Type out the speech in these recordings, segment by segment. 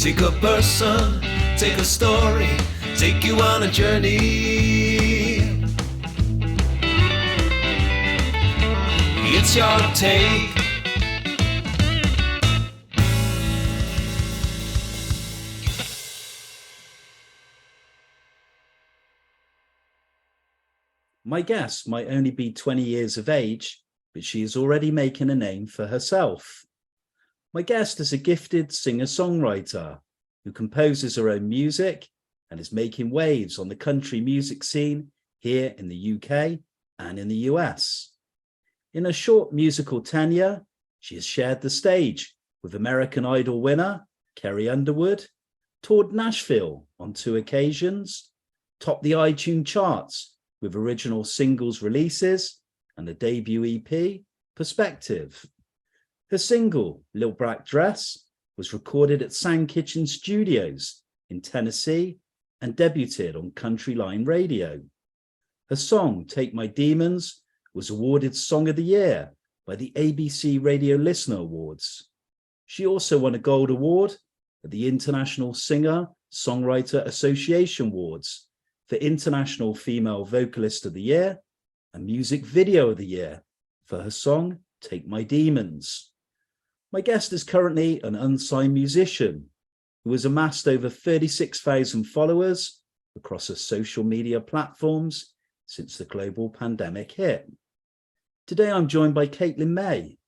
Take a person, take a story, take you on a journey. It's your take. My guest might only be 20 years of age, but she is already making a name for herself. My guest is a gifted singer-songwriter who composes her own music and is making waves on the country music scene here in the UK and in the US. In her short musical tenure, she has shared the stage with American Idol winner Carrie Underwood, toured Nashville on 2 occasions, topped the iTunes charts with original singles releases and a debut EP, Perspective. Her single, Lil Black Dress, was recorded at Sound Kitchen Studios in Tennessee and debuted on CountryLine radio. Her song, Take My Demons, was awarded Song of the Year by the ABC Radio Listener Awards. She also won a Gold Award at the International Singer-Songwriter Association Awards for International Female Vocalist of the Year and Music Video of the Year for her song, Take My Demons. My guest is currently an unsigned musician who has amassed over 36,000 followers across her social media platforms since the global pandemic hit. Today, I'm joined by Caitlin May.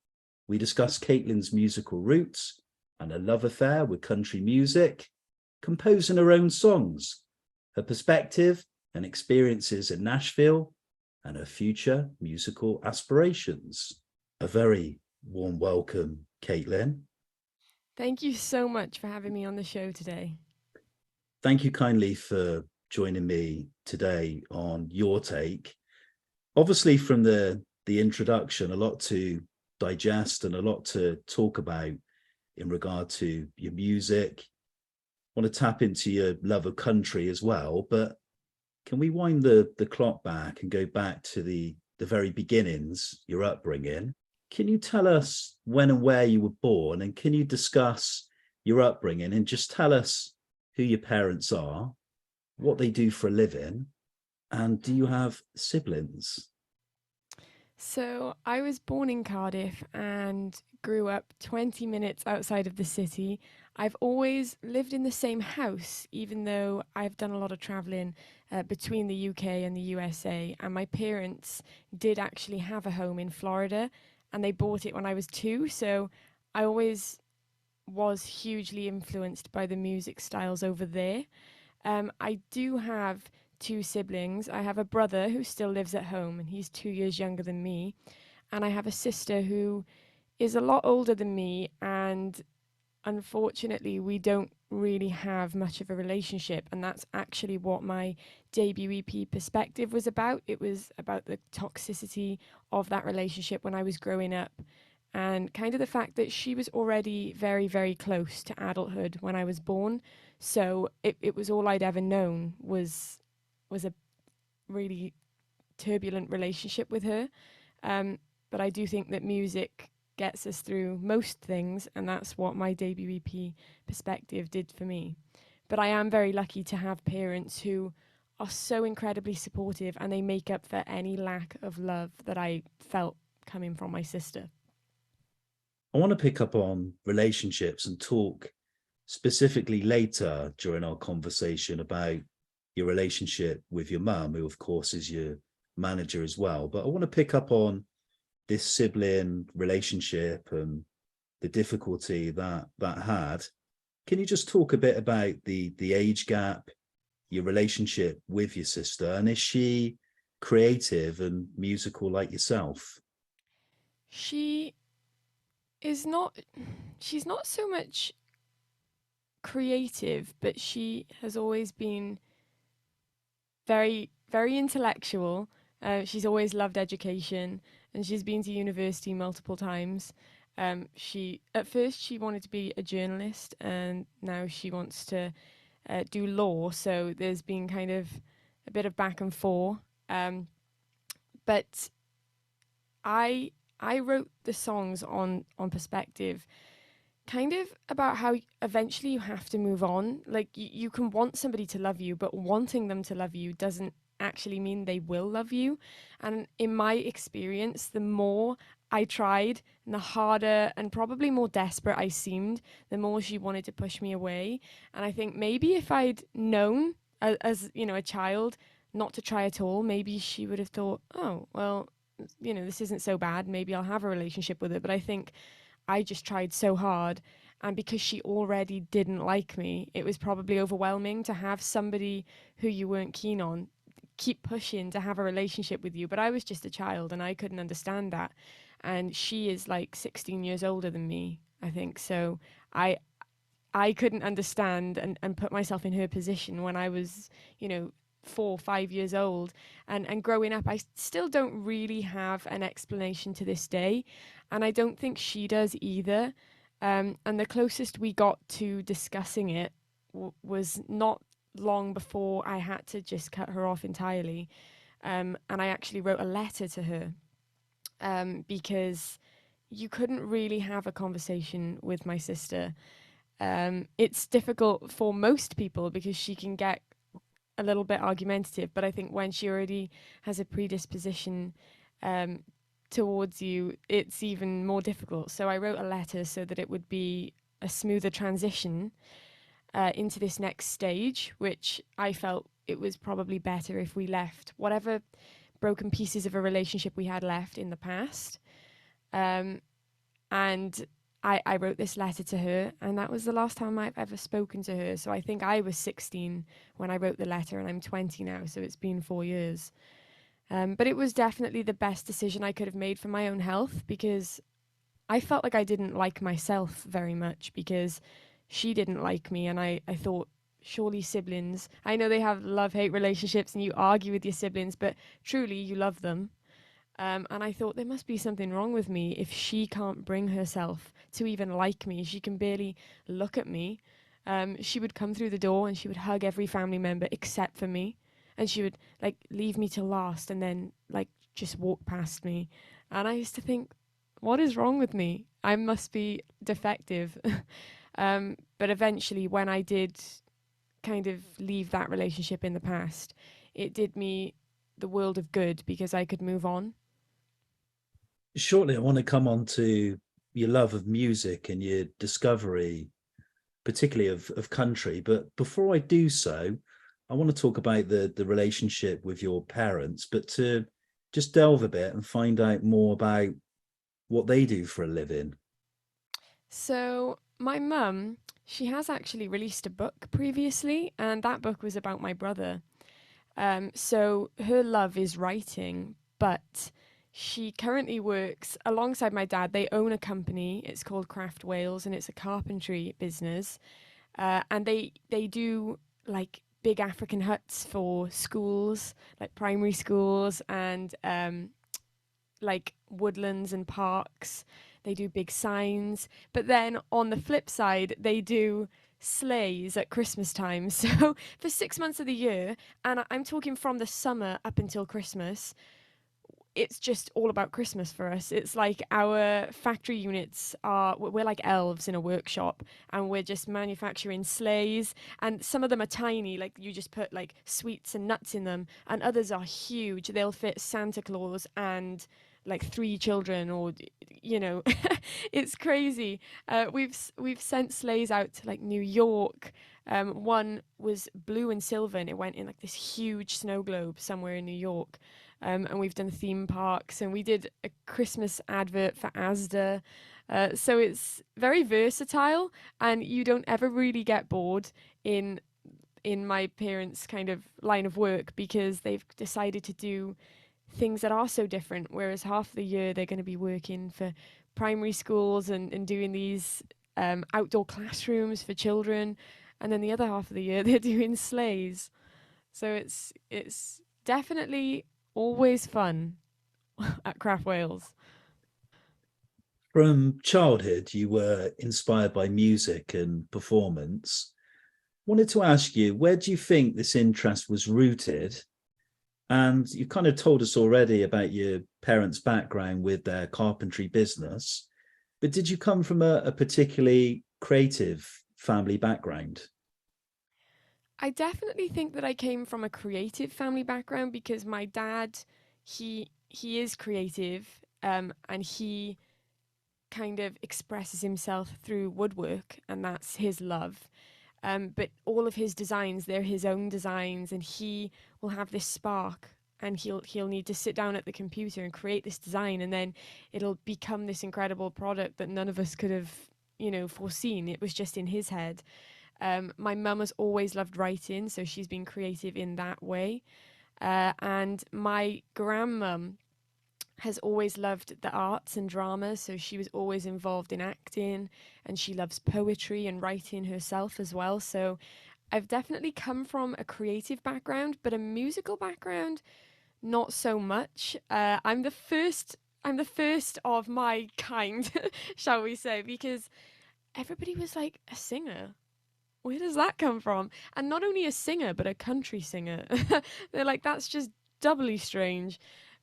We discuss Caitlin's musical roots and her love affair with country music, composing her own songs, her perspective and experiences in Nashville, and her future musical aspirations. A very warm welcome, Caitlin. Thank you so much for having me on the show today. Thank you kindly for joining me today on Your Take. Obviously, from the introduction, a lot to digest and a lot to talk about in regard to your music. I want to tap into your love of country as well, but can we wind the clock back and go back to the very beginnings, your upbringing? Can you tell us when and where you were born, and can you discuss your upbringing and just tell us who your parents are, what they do for a living, and do you have siblings? So I was born in Cardiff and grew up 20 minutes outside of the city. I've always lived in the same house, even though I've done a lot of traveling between the UK and the USA. And my parents did actually have a home in Florida, and they bought it when I was 2. So I always was hugely influenced by the music styles over there. I do have 2 siblings. I have a brother who still lives at home, and he's 2 years younger than me. And I have a sister who is a lot older than me, and unfortunately we don't really have much of a relationship. And that's actually what my debut EP Perspective was about. It was about the toxicity of that relationship when I was growing up, and kind of the fact that she was already very, very close to adulthood when I was born. So it was all I'd ever known was a really turbulent relationship with her. But I do think that music gets us through most things, and that's what my debut EP Perspective did for me. But I am very lucky to have parents who are so incredibly supportive, and they make up for any lack of love that I felt coming from my sister. I want to pick up on relationships and talk specifically later during our conversation about your relationship with your mum, who of course is your manager as well. But I want to pick up on this sibling relationship and the difficulty that had. Can you just talk a bit about the age gap, your relationship with your sister, and is she creative and musical like yourself? She's not so much creative, but she has always been very, very intellectual. She's always loved education, and she's been to university multiple times. At first she wanted to be a journalist, and now she wants to do law. So there's been kind of a bit of back and forth. But I wrote the songs on Perspective kind of about how eventually you have to move on. Like you can want somebody to love you, but wanting them to love you doesn't actually mean they will love you. And in my experience, the more I tried and the harder and probably more desperate I seemed, the more she wanted to push me away. And I think maybe if I'd known as you know, a child not to try at all, maybe she would have thought, oh, well, you know, this isn't so bad. Maybe I'll have a relationship with it. But I think I just tried so hard. And because she already didn't like me, it was probably overwhelming to have somebody who you weren't keen on keep pushing to have a relationship with you. But I was just a child and I couldn't understand that. And she is like 16 years older than me, I think. So I I couldn't understand and put myself in her position when I was, you know, 4 or 5 years old, and growing up. I still don't really have an explanation to this day, and I don't think she does either. And the closest we got to discussing it was not long before I had to just cut her off entirely. And I actually wrote a letter to her, because you couldn't really have a conversation with my sister. It's difficult for most people because she can get a little bit argumentative, but I think when she already has a predisposition towards you, it's even more difficult. So I wrote a letter so that it would be a smoother transition into this next stage, which I felt it was probably better if we left whatever broken pieces of a relationship we had left in the past. And I wrote this letter to her, and that was the last time I've ever spoken to her. So I think I was 16 when I wrote the letter, and I'm 20 now, so it's been 4 years. But it was definitely the best decision I could have made for my own health, because I felt like I didn't like myself very much because she didn't like me, and I thought, surely siblings, I know they have love-hate relationships and you argue with your siblings, but truly you love them. And I thought there must be something wrong with me if she can't bring herself to even like me. She can barely look at me. She would come through the door and she would hug every family member except for me. And she would like leave me till last and then like just walk past me. And I used to think, what is wrong with me? I must be defective. But eventually when I did kind of leave that relationship in the past, it did me the world of good because I could move on. Shortly, I want to come on to your love of music and your discovery, particularly of country. But before I do so, I want to talk about the relationship with your parents, but to just delve a bit and find out more about what they do for a living. So my mum, she has actually released a book previously, and that book was about my brother. So her love is writing, but she currently works alongside my dad. They own a company. It's called Craft Wales, and it's a carpentry business. And they do like big African huts for schools, like primary schools, and like woodlands and parks. They do big signs. But then on the flip side, they do sleighs at Christmas time. So for 6 months of the year, and I'm talking from the summer up until Christmas, it's just all about Christmas for us. It's like our factory units we're like elves in a workshop, and we're just manufacturing sleighs, and some of them are tiny, like you just put like sweets and nuts in them, and others are huge. They'll fit Santa Claus and like 3 children, or you know. It's crazy. We've sent sleighs out to like New York. One was blue and silver, and it went in like this huge snow globe somewhere in New York. And we've done theme parks, and we did a Christmas advert for Asda. So it's very versatile, and you don't ever really get bored in my parents' kind of line of work, because they've decided to do things that are so different. Whereas half the year they're going to be working for primary schools and doing these outdoor classrooms for children, and then the other half of the year they're doing sleighs. So it's definitely always fun at Craft Wales. From childhood, you were inspired by music and performance. Wanted to ask you, where do you think this interest was rooted? And you kind of told us already about your parents' background with their carpentry business. But did you come from a particularly creative family background? I definitely think that I came from a creative family background because my dad, he is creative, and he kind of expresses himself through woodwork, and that's his love. But all of his designs, they're his own designs, and he will have this spark, and he'll need to sit down at the computer and create this design, and then it'll become this incredible product that none of us could have, foreseen. It was just in his head. My mum has always loved writing, so she's been creative in that way. And my grandmum has always loved the arts and drama, so she was always involved in acting, and she loves poetry and writing herself as well. So I've definitely come from a creative background, but a musical background, not so much. I'm the first. I'm the first of my kind, shall we say, because everybody was like, a singer? Where does that come from? And not only a singer, but a country singer. They're like, that's just doubly strange.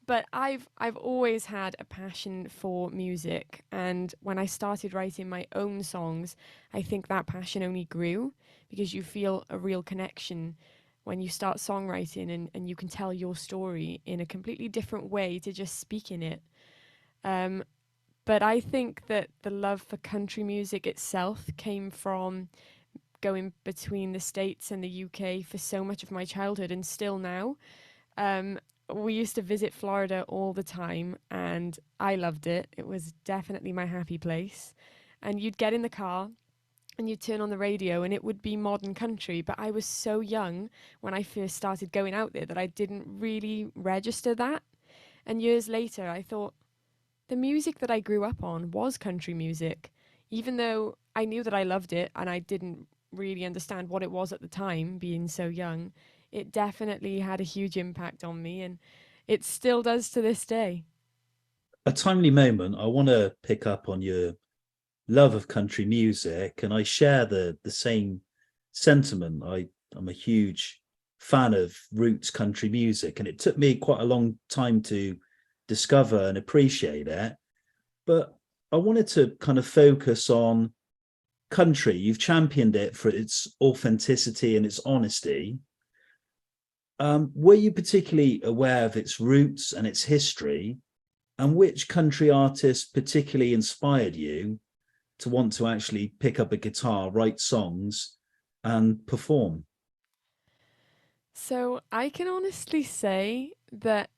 But I've always had a passion for music, and when I started writing my own songs, I think that passion only grew because you feel a real connection when you start songwriting, and you can tell your story in a completely different way to just speaking it. Um, but I think that the love for country music itself came from going between the States and the UK for so much of my childhood and still now. Um, we used to visit Florida all the time, and I loved it. It was definitely my happy place. And you'd get in the car and you'd turn on the radio, and it would be modern country. But I was so young when I first started going out there that I didn't really register that. And years later, I thought the music that I grew up on was country music, even though I knew that I loved it and I didn't really understand what it was at the time, being so young. It definitely had a huge impact on me, and it still does to this day. A timely moment, I want to pick up on your love of country music, and I share the same sentiment. I'm a huge fan of roots country music, and it took me quite a long time to discover and appreciate it. But I wanted to kind of focus on country. You've championed it for its authenticity and its honesty. Were you particularly aware of its roots and its history, and which country artists particularly inspired you to want to actually pick up a guitar, write songs, and perform? So I can honestly say that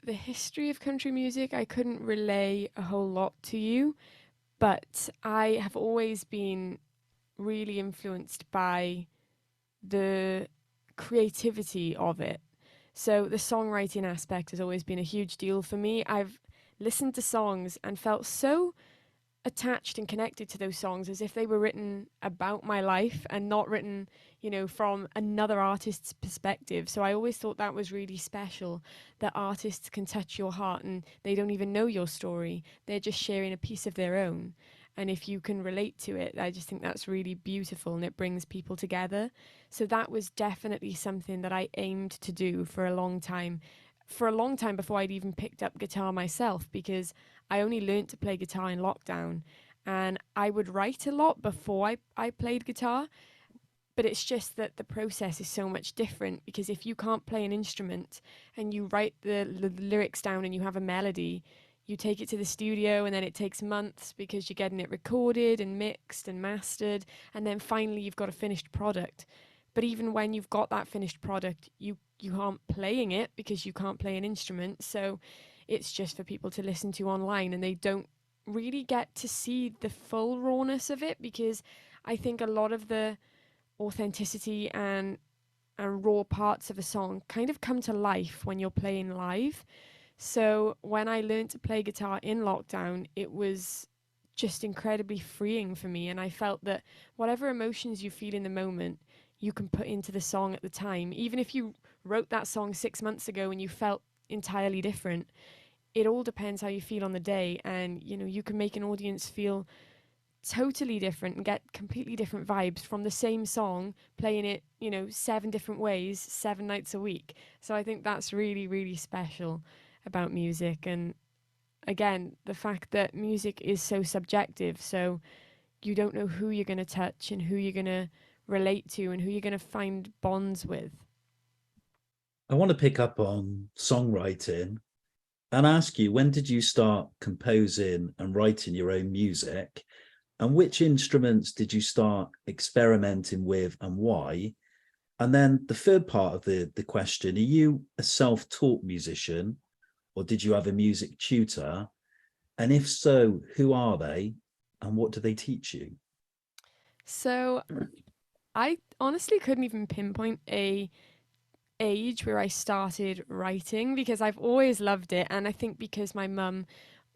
the history of country music, I couldn't relay a whole lot to you, but I have always been really influenced by the creativity of it. So the songwriting aspect has always been a huge deal for me. I've listened to songs and felt so attached and connected to those songs as if they were written about my life and not written, from another artist's perspective. So I always thought that was really special, that artists can touch your heart and they don't even know your story. They're just sharing a piece of their own. And if you can relate to it, I just think that's really beautiful, and it brings people together. So that was definitely something that I aimed to do for a long time. For a long time before I'd even picked up guitar myself, because I only learned to play guitar in lockdown. And I would write a lot before I played guitar. But it's just that the process is so much different, because if you can't play an instrument and you write the lyrics down and you have a melody, you take it to the studio, and then it takes months because you're getting it recorded and mixed and mastered, and then finally you've got a finished product. But even when you've got that finished product, you aren't playing it because you can't play an instrument. So it's just for people to listen to online, and they don't really get to see the full rawness of it, because I think a lot of the authenticity and raw parts of a song kind of come to life when you're playing live. So when I learned to play guitar in lockdown, it was just incredibly freeing for me. And I felt that whatever emotions you feel in the moment, you can put into the song at the time. Even if you wrote that song 6 months ago and you felt entirely different, it all depends how you feel on the day. And, you can make an audience feel totally different and get completely different vibes from the same song, playing it, 7 different ways, 7 nights a week. So I think that's really, really special about music. And again, the fact that music is so subjective. So you don't know who you're going to touch and who you're going to relate to and who you're going to find bonds with. I want to pick up on songwriting and ask you, when did you start composing and writing your own music? And which instruments did you start experimenting with and why? And then the third part of the question, are you a self-taught musician or did you have a music tutor? And if so, who are they and what do they teach you? So I honestly couldn't even pinpoint a age where I started writing because I've always loved it. And I think because my mum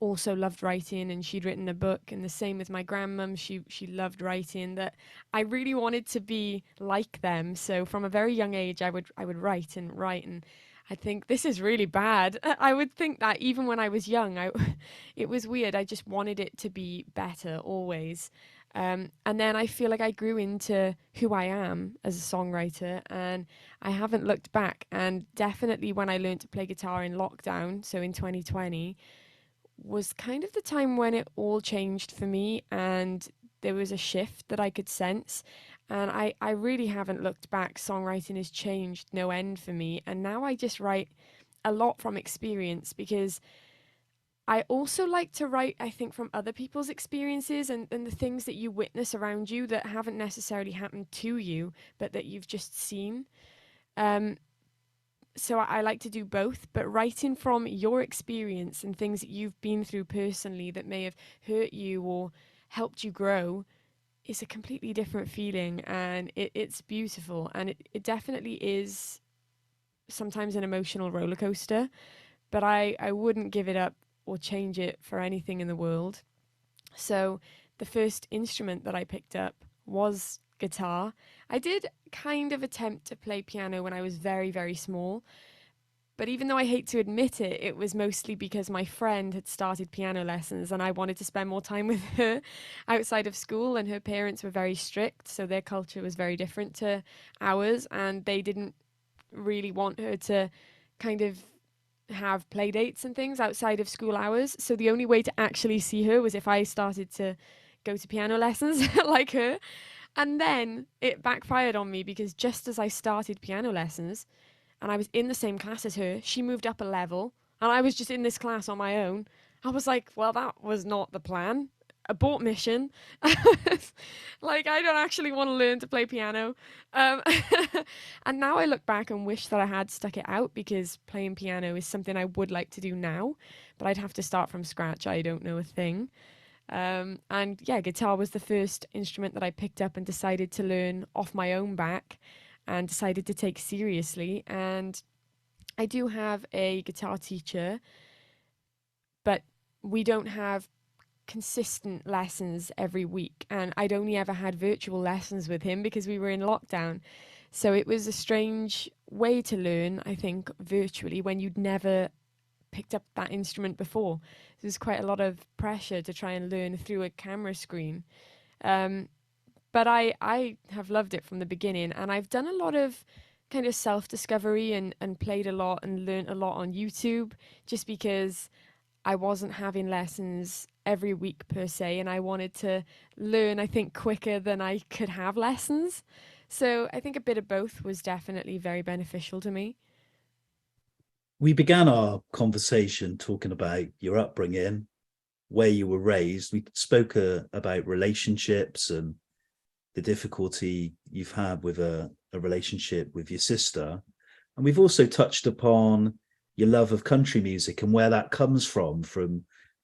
also loved writing and she'd written a book, and the same with my grandmum, she loved writing, that I really wanted to be like them. So from a very young age I would write and write, and I think this is really bad. I would think that even when I was young, it was weird. I just wanted it to be better always. And then I feel like I grew into who I am as a songwriter, and I haven't looked back. And definitely when I learned to play guitar in lockdown, so in 2020, was kind of the time when it all changed for me, and there was a shift that I could sense. And I really haven't looked back. Songwriting has changed no end for me. And now I just write a lot from experience, because I also like to write, I think, from other people's experiences and the things that you witness around you that haven't necessarily happened to you, but that you've just seen. Um, so I like to do both, but writing from your experience and things that you've been through personally that may have hurt you or helped you grow is a completely different feeling, and it's beautiful, and it definitely is sometimes an emotional roller coaster, but I wouldn't give it up or change it for anything in the world. So the first instrument that I picked up was guitar. I did kind of attempt to play piano when I was very, very small. But even though I hate to admit it, it was mostly because my friend had started piano lessons and I wanted to spend more time with her outside of school. And her parents were very strict, so their culture was very different to ours. And they didn't really want her to kind of have play dates and things outside of school hours. So the only way to actually see her was if I started to go to piano lessons like her. And then it backfired on me, because just as I started piano lessons and I was in the same class as her, she moved up a level and I was just in this class on my own. I was like, well, that was not the plan. Abort mission. Like, I don't actually want to learn to play piano. Um, and now I look back and wish that I had stuck it out, because playing piano is something I would like to do now, but I'd have to start from scratch. I don't know a thing. And yeah, guitar was the first instrument that I picked up and decided to learn off my own back and decided to take seriously. And I do have a guitar teacher, but we don't have consistent lessons every week. And I'd only ever had virtual lessons with him because we were in lockdown. So it was a strange way to learn, I think, virtually, when you'd never picked up that instrument before. There's quite a lot of pressure to try and learn through a camera screen. But I have loved it from the beginning, and I've done a lot of kind of self-discovery and played a lot and learned a lot on YouTube, just because I wasn't having lessons every week per se, and I wanted to learn, I think, quicker than I could have lessons. So I think a bit of both was definitely very beneficial to me. We began our conversation talking about your upbringing, where you were raised. We spoke about relationships and the difficulty you've had with a relationship with your sister. And we've also touched upon your love of country music and where that comes from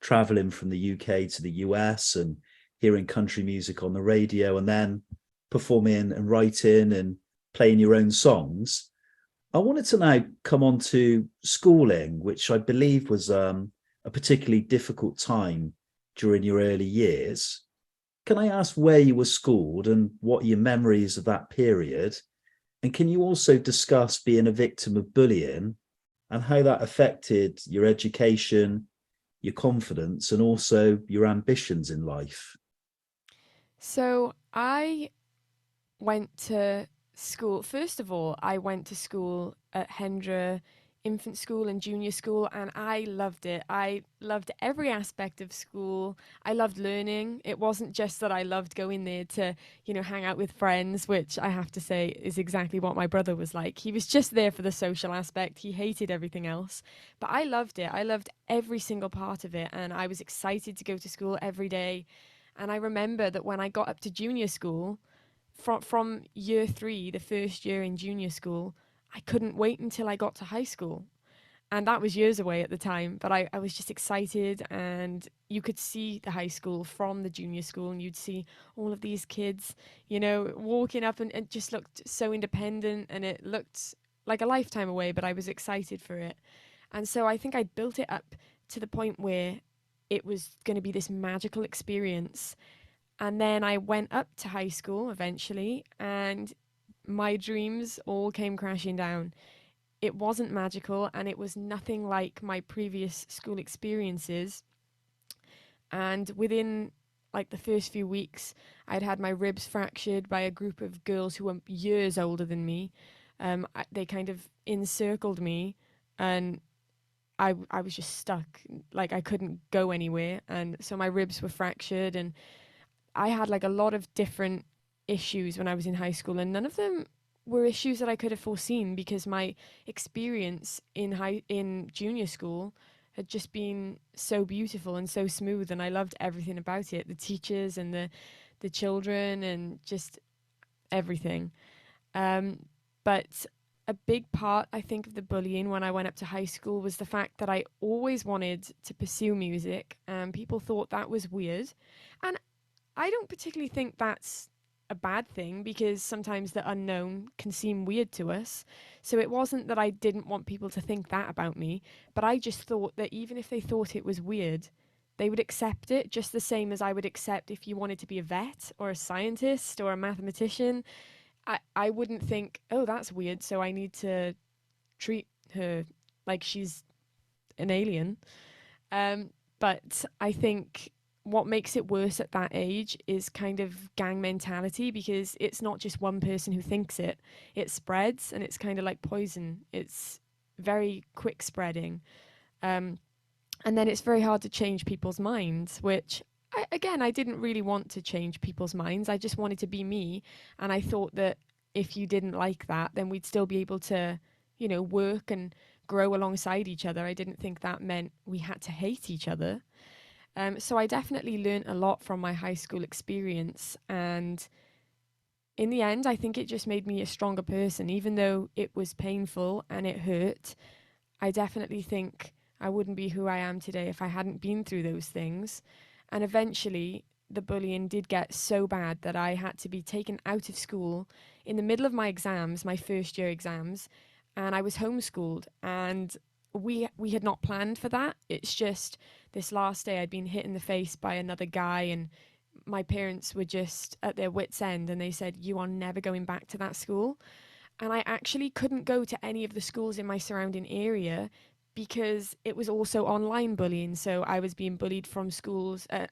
traveling from the UK to the US and hearing country music on the radio and then performing and writing and playing your own songs. I wanted to now come on to schooling, which I believe was a particularly difficult time during your early years. Can I ask where you were schooled and what are your memories of that period? And can you also discuss being a victim of bullying and how that affected your education, your confidence, and also your ambitions in life? So I went to school. First of all, I went to school at Hendra infant school and junior school, and I loved it. I loved every aspect of school. I loved learning. It wasn't just that I loved going there to, hang out with friends, which I have to say is exactly what my brother was like. He was just there for the social aspect. He hated everything else. But I loved it. I loved every single part of it, and I was excited to go to school every day. And I remember that when I got up to junior school, from year 3, the first year in junior school, I couldn't wait until I got to high school. And that was years away at the time, but I was just excited. And you could see the high school from the junior school, and you'd see all of these kids, walking up, and it just looked so independent, and it looked like a lifetime away, but I was excited for it. And so I think I built it up to the point where it was going to be this magical experience. And then I went up to high school eventually, and my dreams all came crashing down. It wasn't magical, and it was nothing like my previous school experiences. And within like the first few weeks, I'd had my ribs fractured by a group of girls who were years older than me. They kind of encircled me, and I was just stuck. Like, I couldn't go anywhere. And so my ribs were fractured, and I had like a lot of different issues when I was in high school, and none of them were issues that I could have foreseen, because my experience in junior school had just been so beautiful and so smooth, and I loved everything about it, the teachers and the children and just everything. But a big part, I think, of the bullying when I went up to high school was the fact that I always wanted to pursue music, and people thought that was weird. And I don't particularly think that's a bad thing, because sometimes the unknown can seem weird to us. So it wasn't that I didn't want people to think that about me, but I just thought that even if they thought it was weird, they would accept it just the same as I would accept if you wanted to be a vet or a scientist or a mathematician. I wouldn't think, oh, that's weird, so I need to treat her like she's an alien. But I think what makes it worse at that age is kind of gang mentality, because it's not just one person who thinks it. It spreads, and it's kind of like poison. It's very quick spreading. And then it's very hard to change people's minds, which, I didn't really want to change people's minds. I just wanted to be me. And I thought that if you didn't like that, then we'd still be able to, work and grow alongside each other. I didn't think that meant we had to hate each other. So I definitely learned a lot from my high school experience, and in the end, I think it just made me a stronger person. Even though it was painful and it hurt, I definitely think I wouldn't be who I am today if I hadn't been through those things. And eventually, the bullying did get so bad that I had to be taken out of school in the middle of my exams, my first year exams, and I was homeschooled, and we had not planned for that. It's just this last day I'd been hit in the face by another guy, and my parents were just at their wits' end, and they said, you are never going back to that school. And I actually couldn't go to any of the schools in my surrounding area because it was also online bullying. So I was being bullied from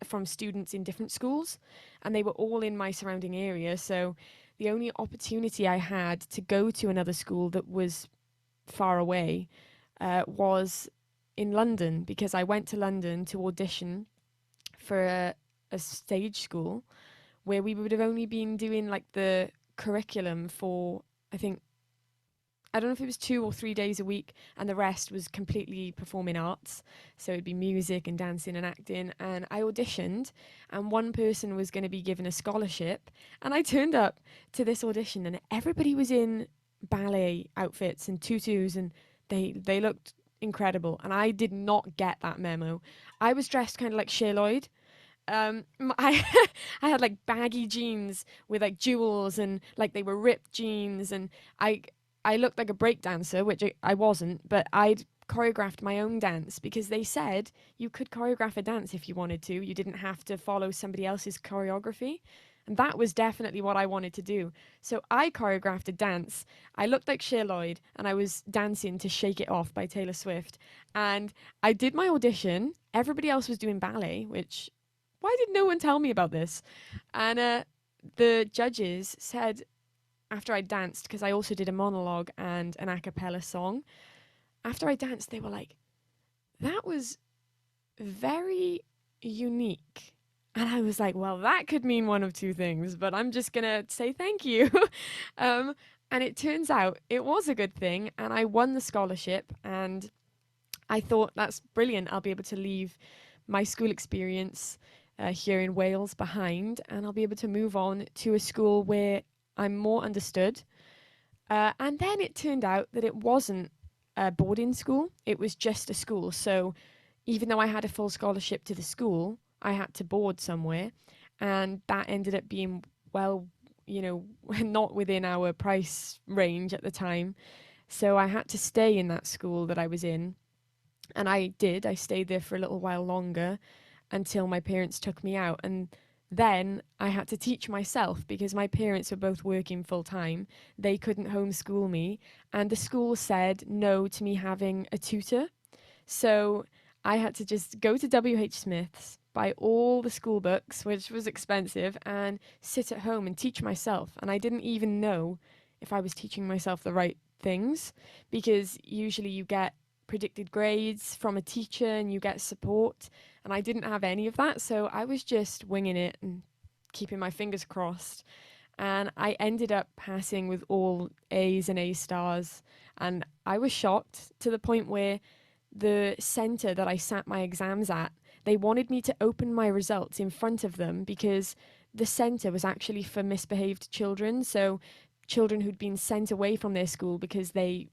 from students in different schools, and they were all in my surrounding area. So the only opportunity I had to go to another school that was far away was in London, because I went to London to audition for a stage school where we would have only been doing like the curriculum for, I don't know if it was 2 or 3 days a week, and the rest was completely performing arts. So it'd be music and dancing and acting. And I auditioned, and one person was going to be given a scholarship. And I turned up to this audition, and everybody was in ballet outfits and tutus, and they looked incredible. And I did not get that memo. I was dressed kind of like Cher Lloyd. I I had like baggy jeans with like jewels, and like they were ripped jeans, and I looked like a break dancer, which I wasn't, but I'd choreographed my own dance, because they said you could choreograph a dance if you wanted to. You didn't have to follow somebody else's choreography. And that was definitely what I wanted to do. So I choreographed a dance. I looked like Cher Lloyd, and I was dancing to Shake It Off by Taylor Swift. And I did my audition. Everybody else was doing ballet, which, why did no one tell me about this? And the judges said, after I danced, because I also did a monologue and an a cappella song, after I danced, they were like, that was very unique. And I was like, well, that could mean one of two things, but I'm just going to say thank you. um, and it turns out it was a good thing. And I won the scholarship. And I thought, that's brilliant. I'll be able to leave my school experience here in Wales behind. And I'll be able to move on to a school where I'm more understood. And then it turned out that it wasn't a boarding school. It was just a school. So even though I had a full scholarship to the school, I had to board somewhere, and that ended up being, well, not within our price range at the time. So I had to stay in that school that I was in, and I did. I stayed there for a little while longer until my parents took me out, and then I had to teach myself because my parents were both working full time. They couldn't homeschool me, and the school said no to me having a tutor. So I had to just go to WH Smith's, buy all the school books, which was expensive, and sit at home and teach myself. And I didn't even know if I was teaching myself the right things, because usually you get predicted grades from a teacher and you get support. And I didn't have any of that. So I was just winging it and keeping my fingers crossed. And I ended up passing with all A's and A stars. And I was shocked to the point where the centre that I sat my exams at, they wanted me to open my results in front of them because the centre was actually for misbehaved children. So children who'd been sent away from their school because they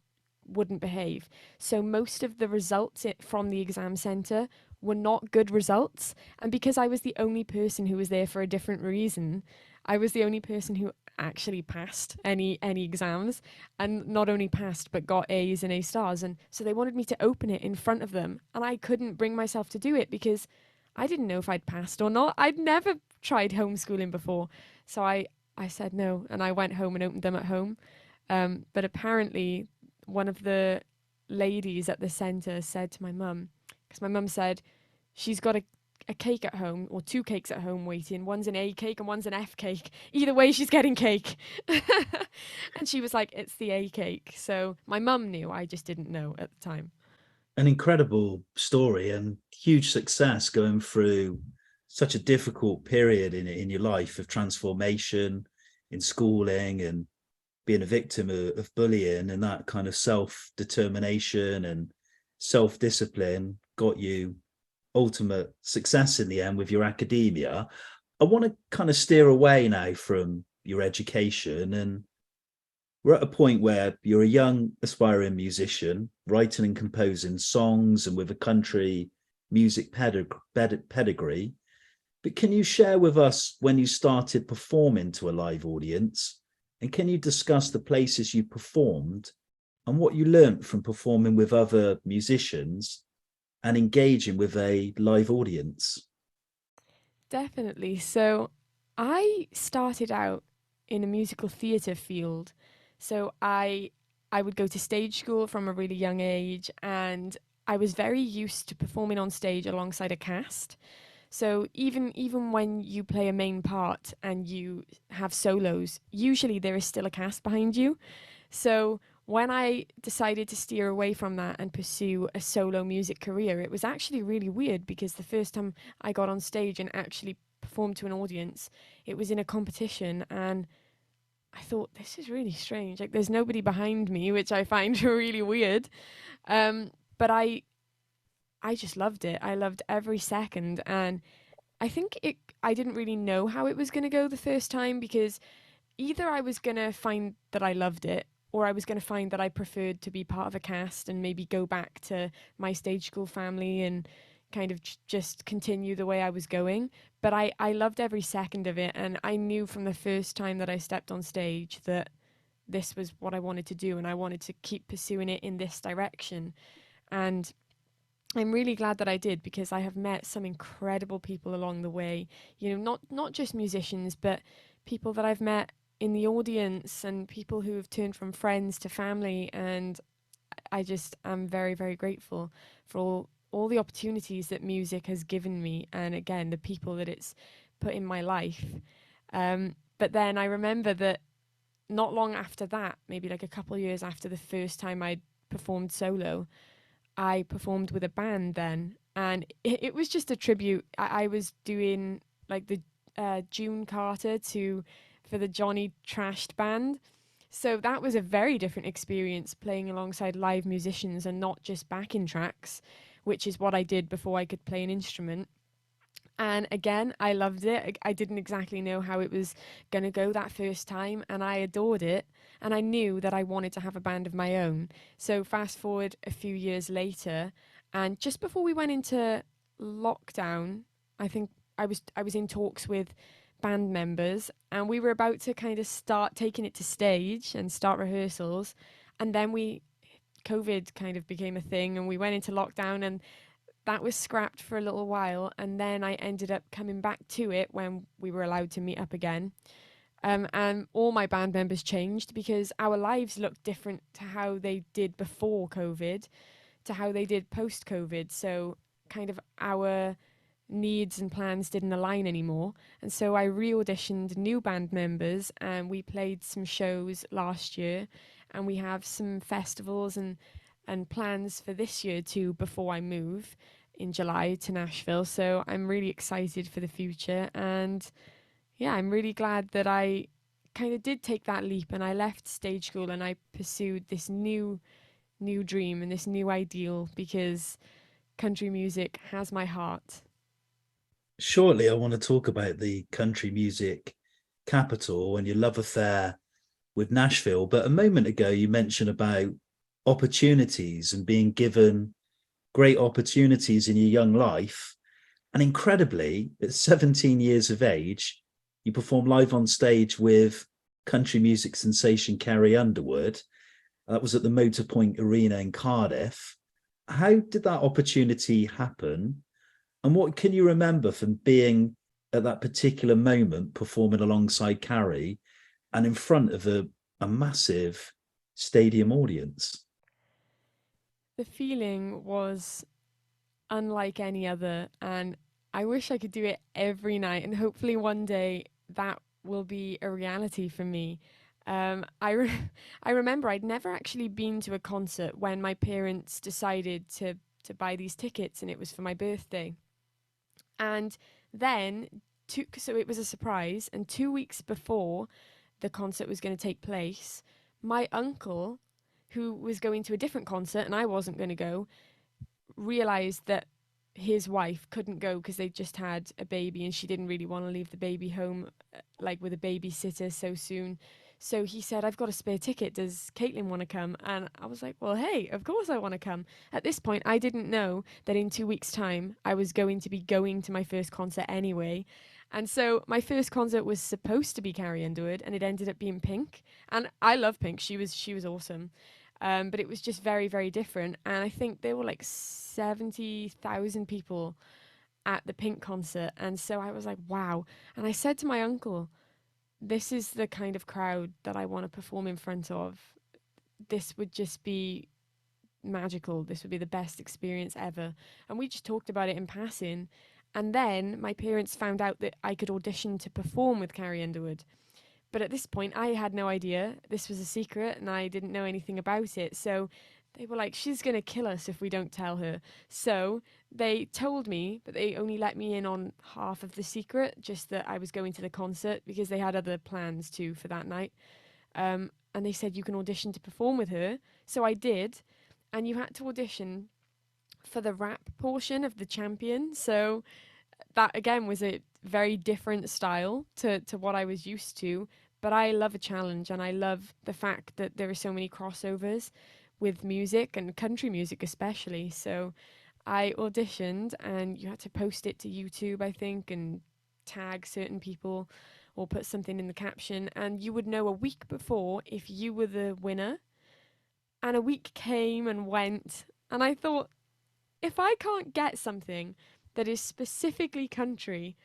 wouldn't behave. So most of the results from the exam centre were not good results. And because I was the only person who was there for a different reason, I was the only person who actually passed any exams, and not only passed but got A's and A stars. And so they wanted me to open it in front of them, and I couldn't bring myself to do it because I didn't know if I'd passed or not. I'd never tried homeschooling before. So I said no, and I went home and opened them at home. But apparently one of the ladies at the centre said to my mum, because my mum said she's got a cake at home, or two cakes at home waiting. One's an A cake and one's an F cake. Either way, she's getting cake. And she was like, it's the A cake. So my mum knew, I just didn't know at the time. An incredible story and huge success going through such a difficult period in your life of transformation in schooling and being a victim of bullying, and that kind of self-determination and self-discipline got you ultimate success in the end with your academia. I want to kind of steer away now from your education, and we're at a point where you're a young aspiring musician writing and composing songs and with a country music pedigree. But can you share with us when you started performing to a live audience, and can you discuss the places you performed and what you learnt from performing with other musicians and engaging with a live audience? Definitely. So I started out in a musical theatre field. So I would go to stage school from a really young age, and I was very used to performing on stage alongside a cast. So even when you play a main part and you have solos, usually there is still a cast behind you. So when I decided to steer away from that and pursue a solo music career, it was actually really weird, because the first time I got on stage and actually performed to an audience, it was in a competition, and I thought, this is really strange. Like, there's nobody behind me, which I find really weird. But I just loved it. I loved every second. And I think I didn't really know how it was going to go the first time, because either I was going to find that I loved it, or I was going to find that I preferred to be part of a cast and maybe go back to my stage school family and kind of just continue the way I was going. But I loved every second of it. And I knew from the first time that I stepped on stage that this was what I wanted to do, and I wanted to keep pursuing it in this direction. And I'm really glad that I did, because I have met some incredible people along the way, not just musicians, but people that I've met in the audience and people who have turned from friends to family. And I'm very, very grateful for all the opportunities that music has given me, and again, the people that it's put in my life. But then I remember that not long after that, maybe like a couple of years after the first time I'd performed solo. I performed with a band then, and it was just a tribute. I was doing like the June Carter for the Johnny Trashed band. So that was a very different experience, playing alongside live musicians and not just backing tracks, which is what I did before I could play an instrument. And again, I loved it. I didn't exactly know how it was going to go that first time, and I adored it. And I knew that I wanted to have a band of my own. So fast forward a few years later, and just before we went into lockdown, I think I was in talks with band members, and we were about to kind of start taking it to stage and start rehearsals. And then COVID kind of became a thing, and we went into lockdown, and that was scrapped for a little while, and then I ended up coming back to it when we were allowed to meet up again. And all my band members changed because our lives looked different to how they did before COVID to how they did post COVID. So kind of our needs and plans didn't align anymore. And so I re-auditioned new band members, and we played some shows last year, and we have some festivals and plans for this year too before I move in July to Nashville. So I'm really excited for the future, and yeah, I'm really glad that I kind of did take that leap and I left stage school and I pursued this new dream and this new ideal, because country music has my heart. Shortly, I want to talk about the country music capital and your love affair with Nashville. But a moment ago, you mentioned about opportunities and being given great opportunities in your young life. And incredibly, at 17 years of age, you perform live on stage with country music sensation Carrie Underwood. That was at the Motorpoint Arena in Cardiff. How did that opportunity happen? And what can you remember from being at that particular moment performing alongside Carrie and in front of a massive stadium audience? The feeling was unlike any other, and I wish I could do it every night, and hopefully one day that will be a reality for me. I remember I'd never actually been to a concert when my parents decided to buy these tickets, and it was for my birthday. And then, so it was a surprise, and 2 weeks before the concert was going to take place, my uncle, who was going to a different concert and I wasn't going to go, realized that his wife couldn't go because they just had a baby and she didn't really want to leave the baby home like with a babysitter so soon. So he said, I've got a spare ticket. Does Caitlin want to come? And I was like, well, hey, of course I want to come. At this point, I didn't know that in 2 weeks' time, I was going to be going to my first concert anyway. And so my first concert was supposed to be Carrie Underwood, and it ended up being Pink. And I love Pink. She was awesome. But it was just very, very different. And I think there were like 70,000 people at the Pink concert. And so I was like, wow. And I said to my uncle, this is the kind of crowd that I want to perform in front of. This would just be magical. This would be the best experience ever. And we just talked about it in passing. And then my parents found out that I could audition to perform with Carrie Underwood. But at this point, I had no idea. This was a secret and I didn't know anything about it. So they were like, she's going to kill us if we don't tell her. So they told me, but they only let me in on half of the secret, just that I was going to the concert, because they had other plans too for that night. And they said, you can audition to perform with her. So I did. And you had to audition for the rap portion of The Champion. So that, again, was a very different style to what I was used to. But I love a challenge, and I love the fact that there are so many crossovers with music and country music especially. So I auditioned, and you had to post it to YouTube, I think, and tag certain people or put something in the caption, and you would know a week before if you were the winner. And a week came and went, and I thought, if I can't get something that is specifically country,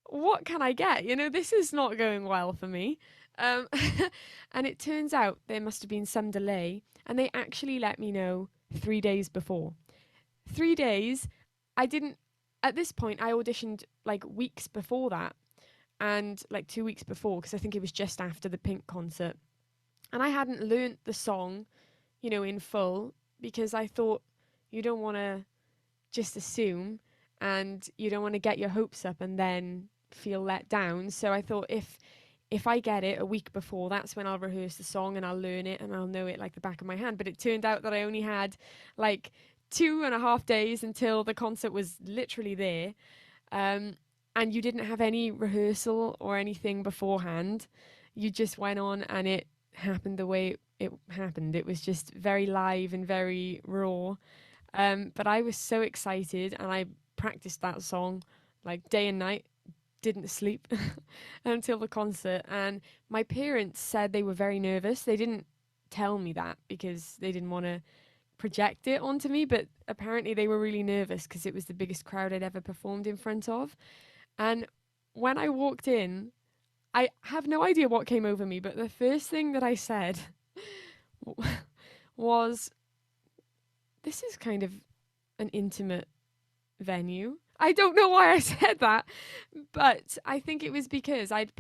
what can I get? You know, this is not going well for me. And it turns out there must have been some delay, and they actually let me know 3 days before. 3 days, at this point, I auditioned like weeks before that, and like 2 weeks before, because I think it was just after the Pink concert. And I hadn't learnt the song, in full, because I thought you don't want to just assume, and you don't want to get your hopes up and then feel let down. So I thought if I get it a week before, that's when I'll rehearse the song and I'll learn it and I'll know it like the back of my hand. But it turned out that I only had like 2.5 days until the concert was literally there. And you didn't have any rehearsal or anything beforehand. You just went on and it happened the way it happened. It was just very live and very raw. But I was so excited, and I practiced that song like day and night, didn't sleep until the concert. And my parents said they were very nervous. They didn't tell me that because they didn't want to project it onto me, but apparently they were really nervous because it was the biggest crowd I'd ever performed in front of. And when I walked in, I have no idea what came over me, but the first thing that I said was, this is kind of an intimate venue. I don't know why I said that, but I think it was because I'd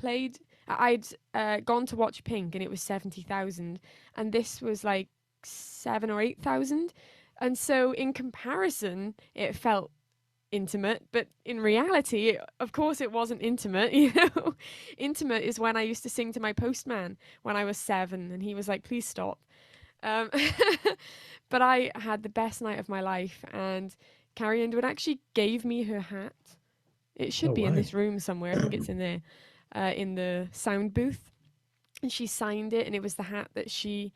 gone to watch Pink and it was 70,000, and this was like 7 or 8,000. And so in comparison, it felt intimate, but in reality, of course, it wasn't intimate. Intimate is when I used to sing to my postman when I was 7, and he was like, please stop. But I had the best night of my life, and Carrie Underwood actually gave me her hat. It should be in this room somewhere. I think it's in there, in the sound booth. And she signed it, and it was the hat that she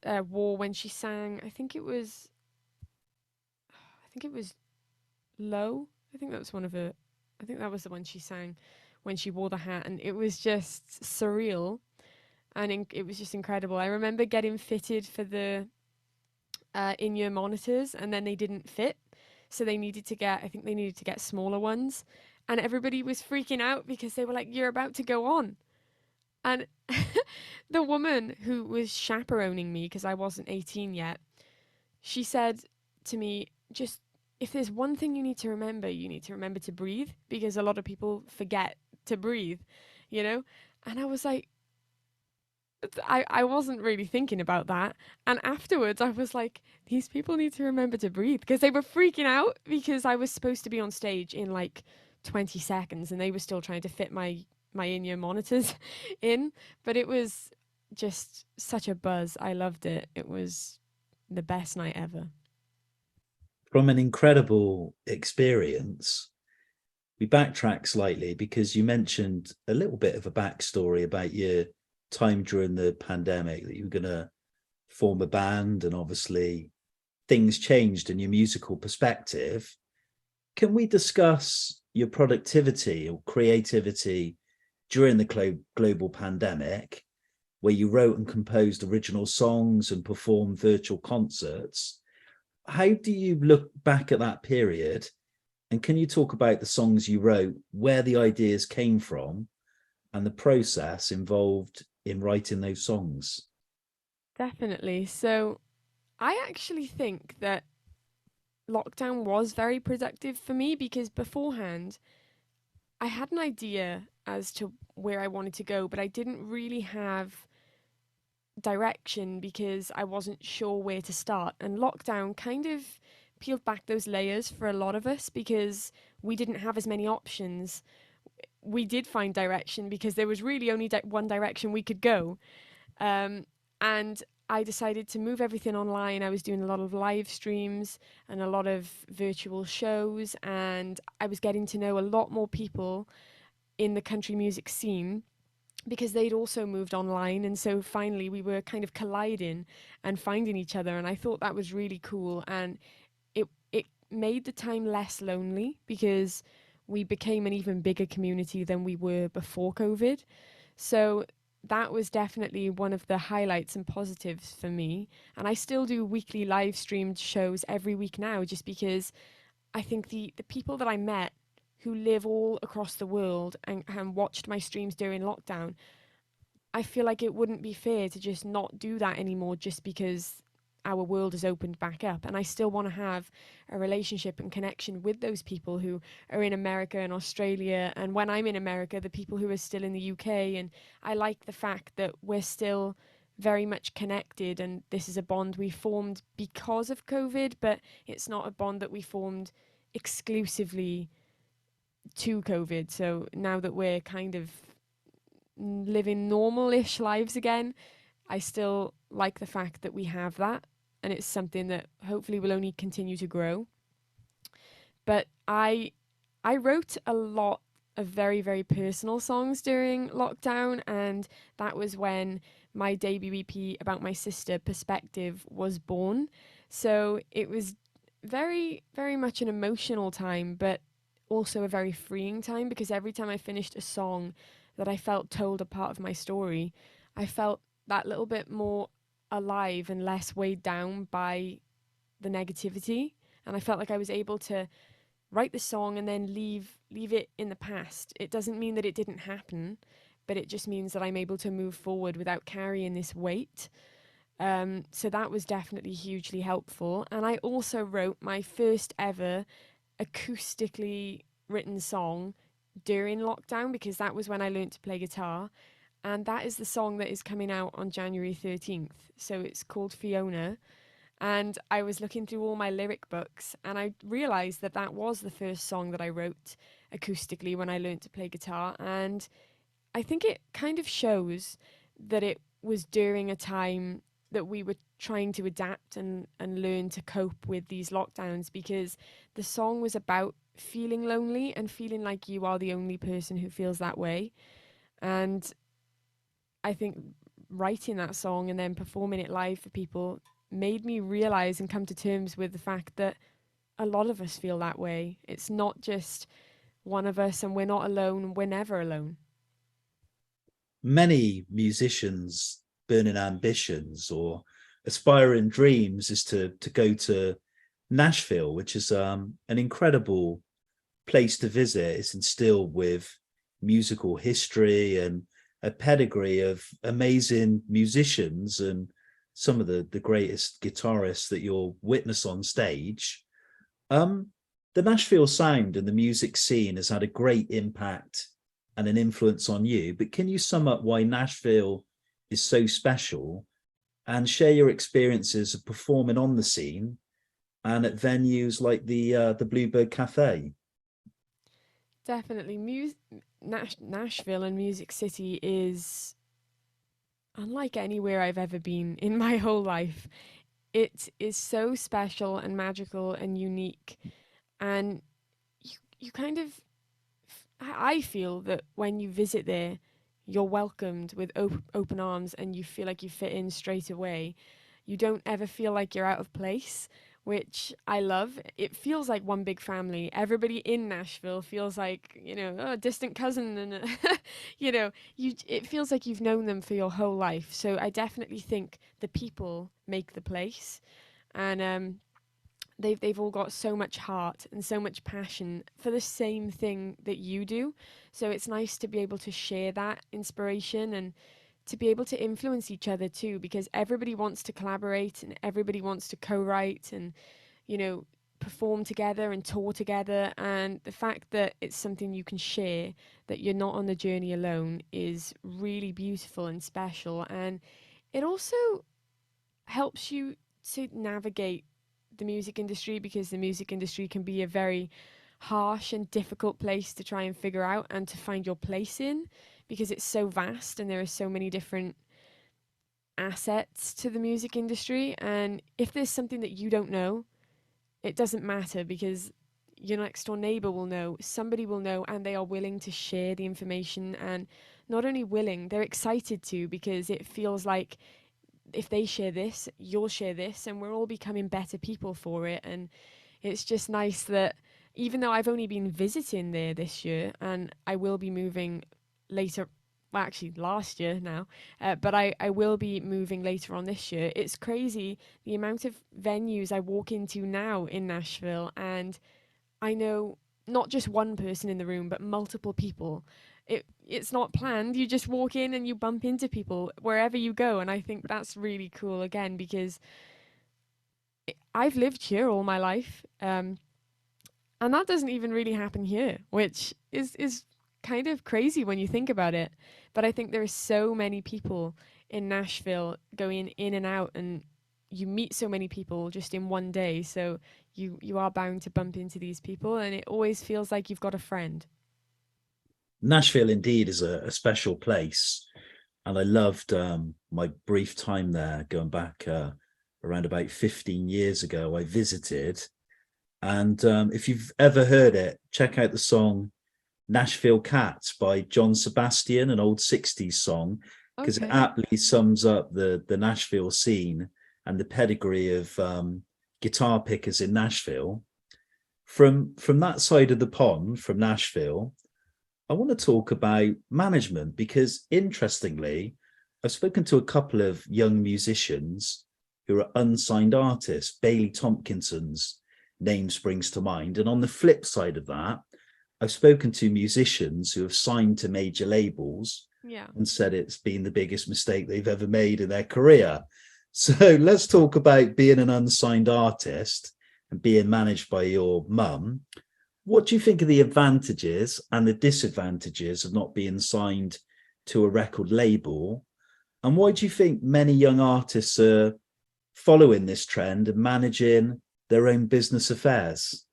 wore when she sang. I think it was Low. I think that was the one she sang when she wore the hat, and it was just surreal, and it was just incredible. I remember getting fitted for the in-ear monitors, and then they didn't fit, so they needed to get smaller ones, and everybody was freaking out because they were like, you're about to go on. And the woman who was chaperoning me, because I wasn't 18 yet, she said to me, just, if there's one thing you need to remember to breathe, because a lot of people forget to breathe, And I was like, I wasn't really thinking about that. And afterwards I was like, these people need to remember to breathe, because they were freaking out because I was supposed to be on stage in like 20 seconds and they were still trying to fit my in-ear monitors in. But it was just such a buzz. I loved it. It was the best night ever. From an incredible experience, we backtrack slightly because you mentioned a little bit of a backstory about your time during the pandemic, that you were going to form a band, and obviously things changed in your musical perspective. Can we discuss your productivity or creativity during the global pandemic, where you wrote and composed original songs and performed virtual concerts? How do you look back at that period, and can you talk about the songs you wrote, where the ideas came from, and the process involved in writing those songs? Definitely. So I actually think that lockdown was very productive for me, because beforehand I had an idea as to where I wanted to go, but I didn't really have direction because I wasn't sure where to start. And lockdown kind of peeled back those layers for a lot of us because we didn't have as many options. We did find direction because there was really only one direction we could go. And I decided to move everything online. I was doing a lot of live streams and a lot of virtual shows, and I was getting to know a lot more people in the country music scene because they'd also moved online. And so finally we were kind of colliding and finding each other, and I thought that was really cool. And it made the time less lonely because we became an even bigger community than we were before COVID. So that was definitely one of the highlights and positives for me. And I still do weekly live streamed shows every week now, just because I think the people that I met who live all across the world and watched my streams during lockdown, I feel like it wouldn't be fair to just not do that anymore just because our world has opened back up. And I still want to have a relationship and connection with those people who are in America and Australia, and when I'm in America, the people who are still in the UK. And I like the fact that we're still very much connected, and this is a bond we formed because of COVID, but it's not a bond that we formed exclusively to COVID. So now that we're kind of living normal-ish lives again, I still like the fact that we have that, and it's something that hopefully will only continue to grow. But I wrote a lot of very, very personal songs during lockdown, and that was when my debut EP about my sister, Perspective, was born. So it was very, very much an emotional time, but also a very freeing time, because every time I finished a song that I felt told a part of my story, I felt that little bit more alive and less weighed down by the negativity. And I felt like I was able to write the song and then leave it in the past. It doesn't mean that it didn't happen, but it just means that I'm able to move forward without carrying this weight. So that was definitely hugely helpful. And I also wrote my first ever acoustically written song during lockdown, because that was when I learned to play guitar. And that is the song that is coming out on January 13th. So it's called Fiona. And I was looking through all my lyric books, and I realized that that was the first song that I wrote acoustically when I learned to play guitar. And I think it kind of shows that it was during a time that we were trying to adapt and learn to cope with these lockdowns, because the song was about feeling lonely and feeling like you are the only person who feels that way. And I think writing that song and then performing it live for people made me realize and come to terms with the fact that a lot of us feel that way. It's not just one of us, and we're not alone. We're never alone. Many musicians' burning ambitions or aspiring dreams is to go to Nashville, which is an incredible place to visit. It's instilled with musical history and a pedigree of amazing musicians and some of the greatest guitarists that you'll witness on stage. The Nashville sound and the music scene has had a great impact and an influence on you, but can you sum up why Nashville is so special and share your experiences of performing on the scene and at venues like the Bluebird Cafe? Definitely. Nashville and Music City is unlike anywhere I've ever been in my whole life. It is so special and magical and unique. And you kind of, I feel that when you visit there, you're welcomed with open arms, and you feel like you fit in straight away. You don't ever feel like you're out of place, which I love. It feels like one big family. Everybody in Nashville feels like, a distant cousin, and it feels like you've known them for your whole life. So I definitely think the people make the place, and they've all got so much heart and so much passion for the same thing that you do. So it's nice to be able to share that inspiration and to be able to influence each other too, because everybody wants to collaborate and everybody wants to co-write and, perform together and tour together. And the fact that it's something you can share, that you're not on the journey alone, is really beautiful and special. And it also helps you to navigate the music industry, because the music industry can be a very harsh and difficult place to try and figure out and to find your place in, because it's so vast and there are so many different assets to the music industry. And if there's something that you don't know, it doesn't matter, because your next door neighbor will know, somebody will know, and they are willing to share the information. And not only willing, they're excited to, because it feels like if they share this, you'll share this, and we're all becoming better people for it. And it's just nice that even though I've only been visiting there this year, and I will be moving later, well, actually last year now, but I will be moving later on this year. It's crazy the amount of venues I walk into now in Nashville, and I know not just one person in the room, but multiple people. It's not planned. You just walk in and you bump into people wherever you go. And I think that's really cool, again, because I've lived here all my life. And that doesn't even really happen here, which is kind of crazy when you think about it. But I think there are so many people in Nashville, going in and out, and you meet so many people just in one day. So you are bound to bump into these people, and it always feels like you've got a friend. Nashville indeed is a special place, and I loved my brief time there. Going back around about 15 years ago, I visited, and if you've ever heard it, check out the song Nashville Cats by John Sebastian, an old 60s song, because it Okay. aptly sums up the Nashville scene and the pedigree of guitar pickers in Nashville. From that side of the pond, from Nashville, I want to talk about management because, interestingly, I've spoken to a couple of young musicians who are unsigned artists. Bailey Tompkinson's name springs to mind. And on the flip side of that, I've spoken to musicians who have signed to major labels Yeah. and said it's been the biggest mistake they've ever made in their career. So let's talk about being an unsigned artist and being managed by your mum. What do you think of the advantages and the disadvantages of not being signed to a record label? And why do you think many young artists are following this trend and managing their own business affairs?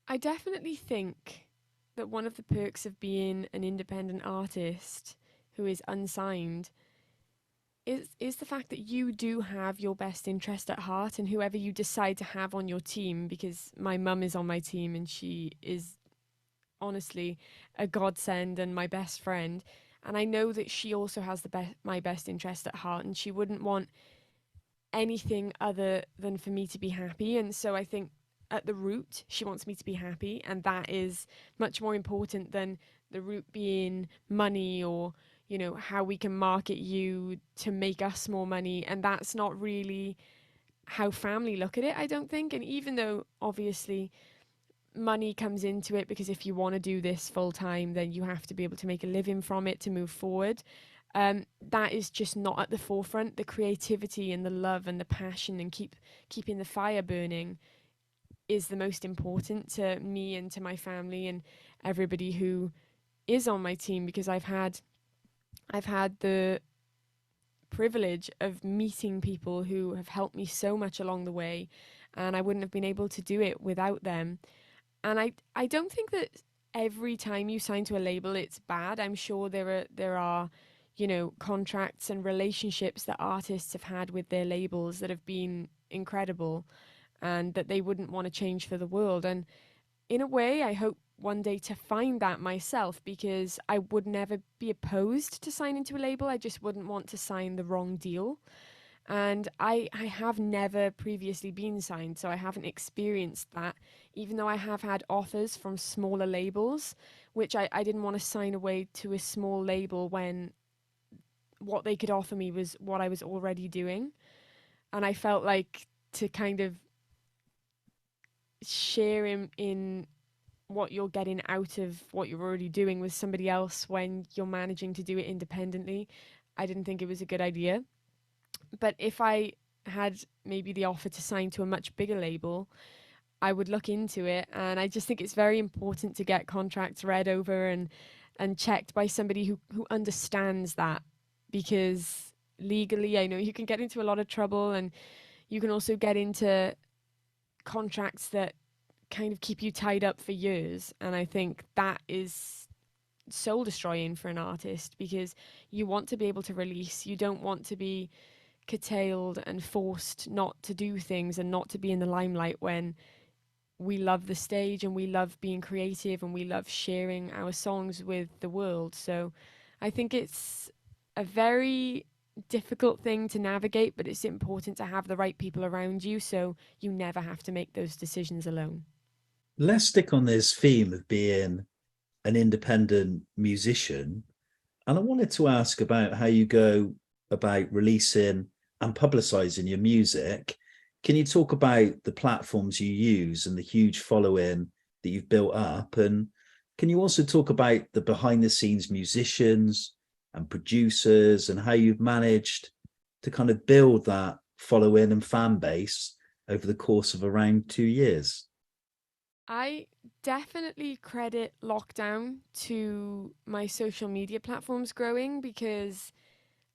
I definitely think that one of the perks of being an independent artist who is unsigned is the fact that you do have your best interest at heart, and whoever you decide to have on your team, because my mum is on my team and she is honestly a godsend and my best friend, and I know that she also has my best interest at heart, and she wouldn't want anything other than for me to be happy. And so I think at the root she wants me to be happy, and that is much more important than the root being money, or how we can market you to make us more money. And that's not really how family look at it, I don't think. And even though obviously money comes into it, because if you want to do this full time, then you have to be able to make a living from it to move forward. That is just not at the forefront. The creativity and the love and the passion and keeping the fire burning is the most important to me and to my family and everybody who is on my team, because I've had the privilege of meeting people who have helped me so much along the way, and I wouldn't have been able to do it without them. And I don't think that every time you sign to a label it's bad. I'm sure there are contracts and relationships that artists have had with their labels that have been incredible and that they wouldn't want to change for the world. And in a way, I hope one day to find that myself, because I would never be opposed to signing to a label. I just wouldn't want to sign the wrong deal. And I have never previously been signed, so I haven't experienced that, even though I have had offers from smaller labels, which I didn't want to sign away to a small label when what they could offer me was what I was already doing. And I felt like to kind of share in what you're getting out of what you're already doing with somebody else when you're managing to do it independently, I didn't think it was a good idea. But if I had maybe the offer to sign to a much bigger label, I would look into it. And I just think it's very important to get contracts read over and checked by somebody who understands that, because legally, I know you can get into a lot of trouble, and you can also get into contracts that kind of keep you tied up for years. And I think that is soul destroying for an artist, because you want to be able to release. You don't want to be curtailed and forced not to do things and not to be in the limelight, when we love the stage and we love being creative and we love sharing our songs with the world. So I think it's a very difficult thing to navigate, but it's important to have the right people around you so you never have to make those decisions alone. Let's stick on this theme of being an independent musician. And I wanted to ask about how you go about releasing and publicizing your music. Can you talk about the platforms you use and the huge following that you've built up? And can you also talk about the behind the scenes musicians and producers and how you've managed to kind of build that following and fan base over the course of around 2 years? I definitely credit lockdown to my social media platforms growing, because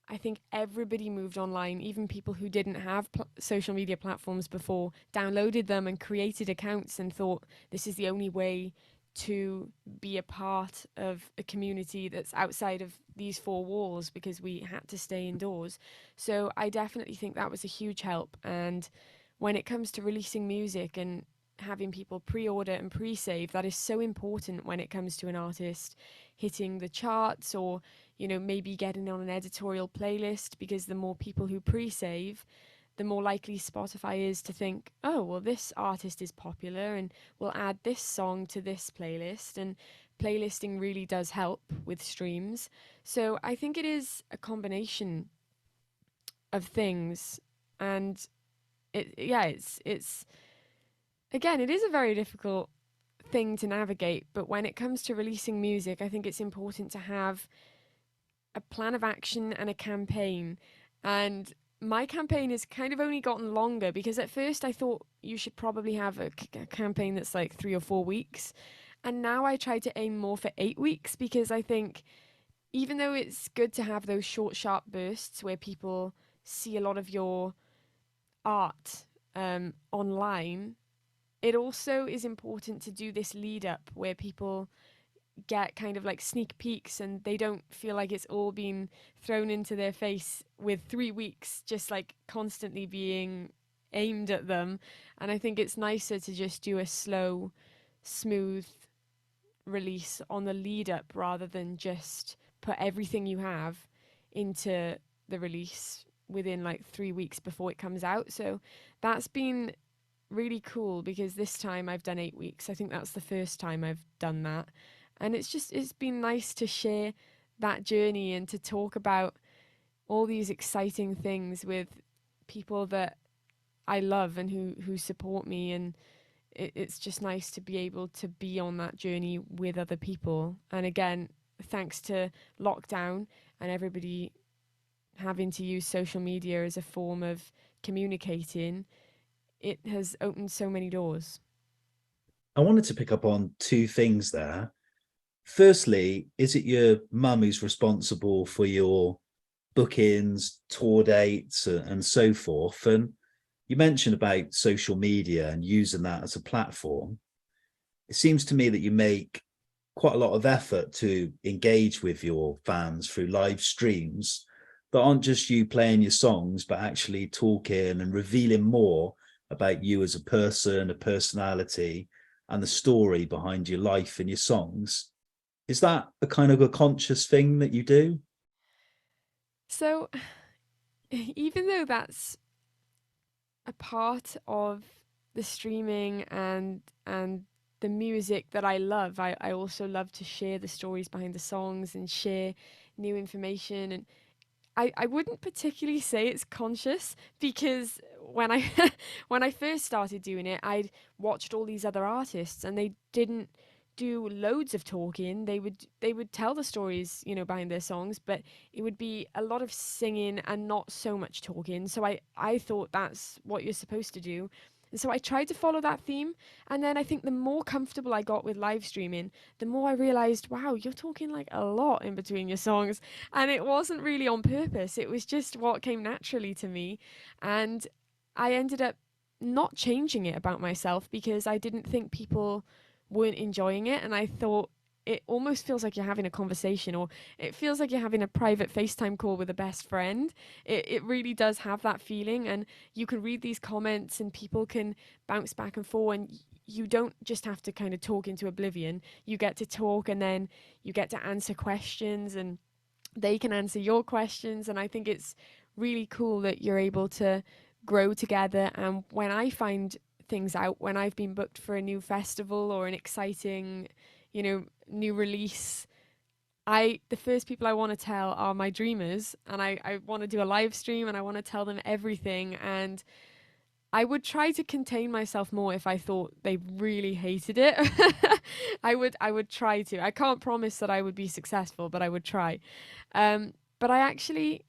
I think everybody moved online, even people who didn't have social media platforms before, downloaded them and created accounts and thought this is the only way to be a part of a community that's outside of these four walls because we had to stay indoors. So I definitely think that was a huge help. And when it comes to releasing music and having people pre-order and pre-save, that is so important when it comes to an artist hitting the charts or, you know, maybe getting on an editorial playlist, because the more people who pre-save, the more likely Spotify is to think, oh, well, this artist is popular and we'll add this song to this playlist. And playlisting really does help with streams. So I think it is a combination of things. And it's again, it is a very difficult thing to navigate. But when it comes to releasing music, I think it's important to have a plan of action and a campaign. And my campaign has kind of only gotten longer, because at first I thought you should probably have a campaign that's like 3 or 4 weeks. And now I try to aim more for 8 weeks, because I think even though it's good to have those short, sharp bursts where people see a lot of your art online, it also is important to do this lead up where people get kind of like sneak peeks and they don't feel like it's all been thrown into their face with 3 weeks just like constantly being aimed at them. And I think it's nicer to just do a slow, smooth release on the lead up rather than just put everything you have into the release within like 3 weeks before it comes out. So that's been really cool, because this time I've done 8 weeks. I think that's the first time I've done that. And it's been nice to share that journey and to talk about all these exciting things with people that I love and who support me. And it's just nice to be able to be on that journey with other people. And again, thanks to lockdown and everybody having to use social media as a form of communicating, it has opened so many doors. I wanted to pick up on two things there. Firstly, is it your mum who's responsible for your bookings, tour dates, and so forth? And you mentioned about social media and using that as a platform. It seems to me that you make quite a lot of effort to engage with your fans through live streams that aren't just you playing your songs, but actually talking and revealing more about you as a person, a personality, and the story behind your life and your songs. Is that a kind of a conscious thing that you do? So even though that's a part of the streaming and the music that I love, I also love to share the stories behind the songs and share new information. And I wouldn't particularly say it's conscious, because when I when I first started doing it, I'd watched all these other artists and they didn't do loads of talking. They would tell the stories, you know, behind their songs, but it would be a lot of singing and not so much talking. So I thought that's what you're supposed to do. And so I tried to follow that theme. And then I think the more comfortable I got with live streaming, the more I realized, wow, you're talking like a lot in between your songs. And it wasn't really on purpose. It was just what came naturally to me. And I ended up not changing it about myself, because I didn't think people weren't enjoying it. And I thought, it almost feels like you're having a conversation, or it feels like you're having a private FaceTime call with a best friend. It really does have that feeling. And you can read these comments and people can bounce back and forth, and you don't just have to kind of talk into oblivion. You get to talk, and then you get to answer questions, and they can answer your questions. And I think it's really cool that you're able to grow together. And when I find things out, when I've been booked for a new festival or an exciting, you know, new release, the first people I want to tell are my dreamers, and I want to do a live stream and I want to tell them everything. And I would try to contain myself more if I thought they really hated it. I would try to. I can't promise that I would be successful, but I would try. But I actually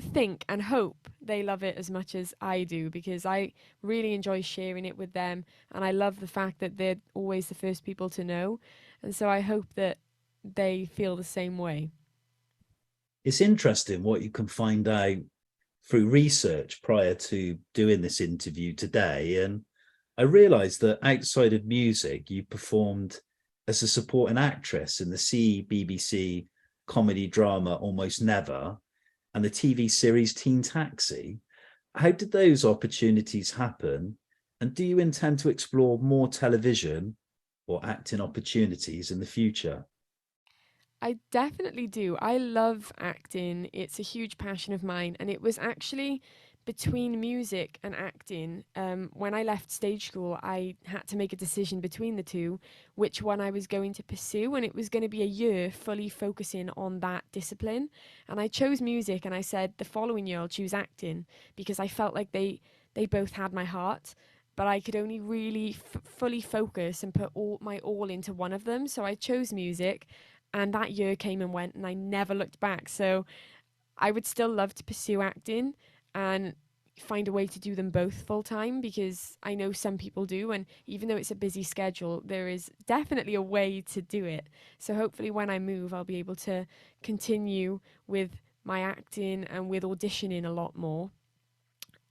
think and hope they love it as much as I do, because I really enjoy sharing it with them, and I love the fact that they're always the first people to know. And so I hope that they feel the same way. It's interesting what you can find out through research prior to doing this interview today. And I realized that outside of music, you performed as a supporting actress in the CBBC comedy drama Almost Never and the TV series Teen Taxi. How did those opportunities happen? And do you intend to explore more television or acting opportunities in the future? I definitely do. I love acting. It's a huge passion of mine. And it was actually between music and acting. When I left stage school, I had to make a decision between the two, which one I was going to pursue. And it was going to be a year fully focusing on that discipline. And I chose music, and I said the following year I'll choose acting because I felt like they both had my heart. But I could only really fully focus and put all my all into one of them. So I chose music, and that year came and went, and I never looked back. So I would still love to pursue acting and find a way to do them both full time, because I know some people do. And even though it's a busy schedule, there is definitely a way to do it. So hopefully when I move, I'll be able to continue with my acting and with auditioning a lot more.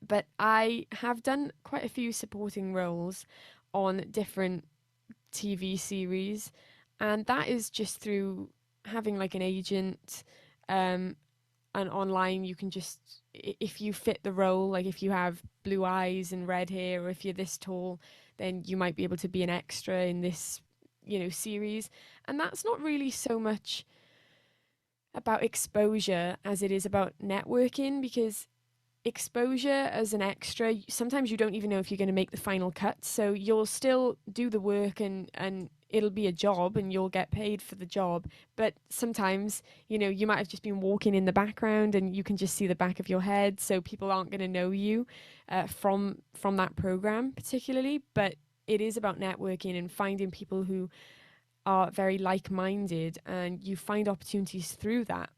But I have done quite a few supporting roles on different TV series, and that is just through having like an agent. And online you can just, if you fit the role, like if you have blue eyes and red hair, or if you're this tall, then you might be able to be an extra in this, series. And that's not really so much about exposure as it is about networking, because exposure as an extra, sometimes you don't even know if you're going to make the final cut. So you'll still do the work, and it'll be a job and you'll get paid for the job. But sometimes, you might have just been walking in the background and you can just see the back of your head. So people aren't going to know you from that program particularly. But it is about networking and finding people who are very like-minded, and you find opportunities through that.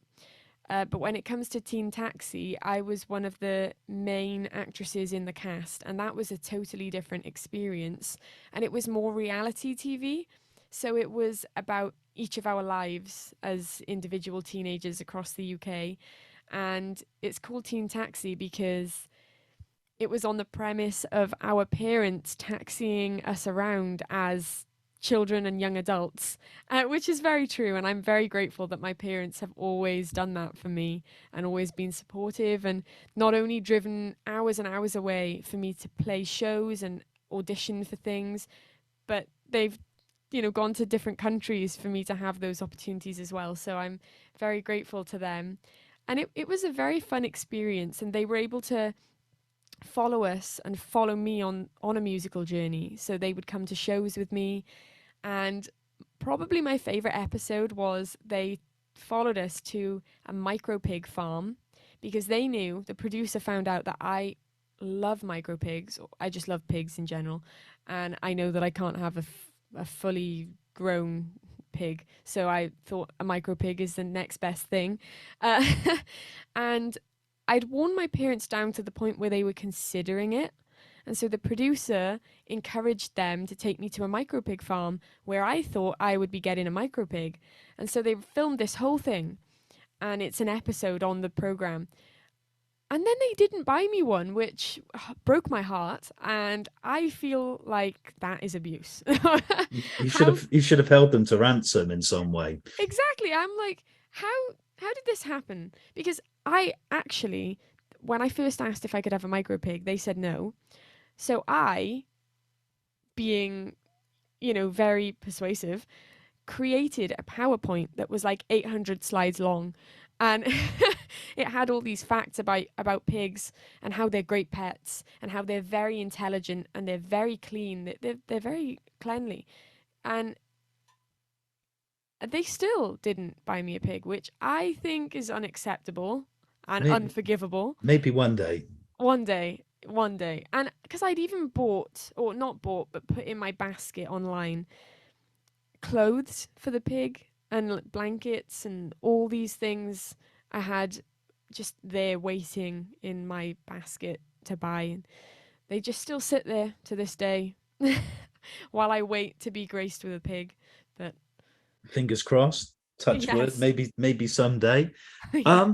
But when it comes to Teen Taxi, I was one of the main actresses in the cast, and that was a totally different experience. And it was more reality TV. So it was about each of our lives as individual teenagers across the UK. And it's called Teen Taxi because it was on the premise of our parents taxiing us around as children and young adults, which is very true. And I'm very grateful that my parents have always done that for me and always been supportive, and not only driven hours and hours away for me to play shows and audition for things, but they've gone to different countries for me to have those opportunities as well. So I'm very grateful to them. And it was a very fun experience, and they were able to follow us and follow me on a musical journey. So they would come to shows with me. And probably my favorite episode was they followed us to a micro pig farm, because they knew, the producer found out that I love micro pigs. I just love pigs in general. And I know that I can't have a fully grown pig. So I thought a micro pig is the next best thing. And I'd worn my parents down to the point where they were considering it. And so the producer encouraged them to take me to a micro pig farm where I thought I would be getting a micro pig. And so they filmed this whole thing, and it's an episode on the program. And then they didn't buy me one, which broke my heart. And I feel like that is abuse. You should have held them to ransom in some way. Exactly. I'm like, how did this happen? Because I actually, when I first asked if I could have a micro pig, they said no. So I, being, very persuasive, created a PowerPoint that was like 800 slides long. And it had all these facts about pigs and how they're great pets and how they're very intelligent and they're very clean. They're very cleanly. And they still didn't buy me a pig, which I think is unacceptable and unforgivable. Maybe one day. One day. And because I'd even bought, or not bought, but put in my basket online, clothes for the pig and blankets and all these things I had just there waiting in my basket to buy. And they just still sit there to this day while I wait to be graced with a pig. But fingers crossed. Touch wood, Yes. maybe someday. Yeah.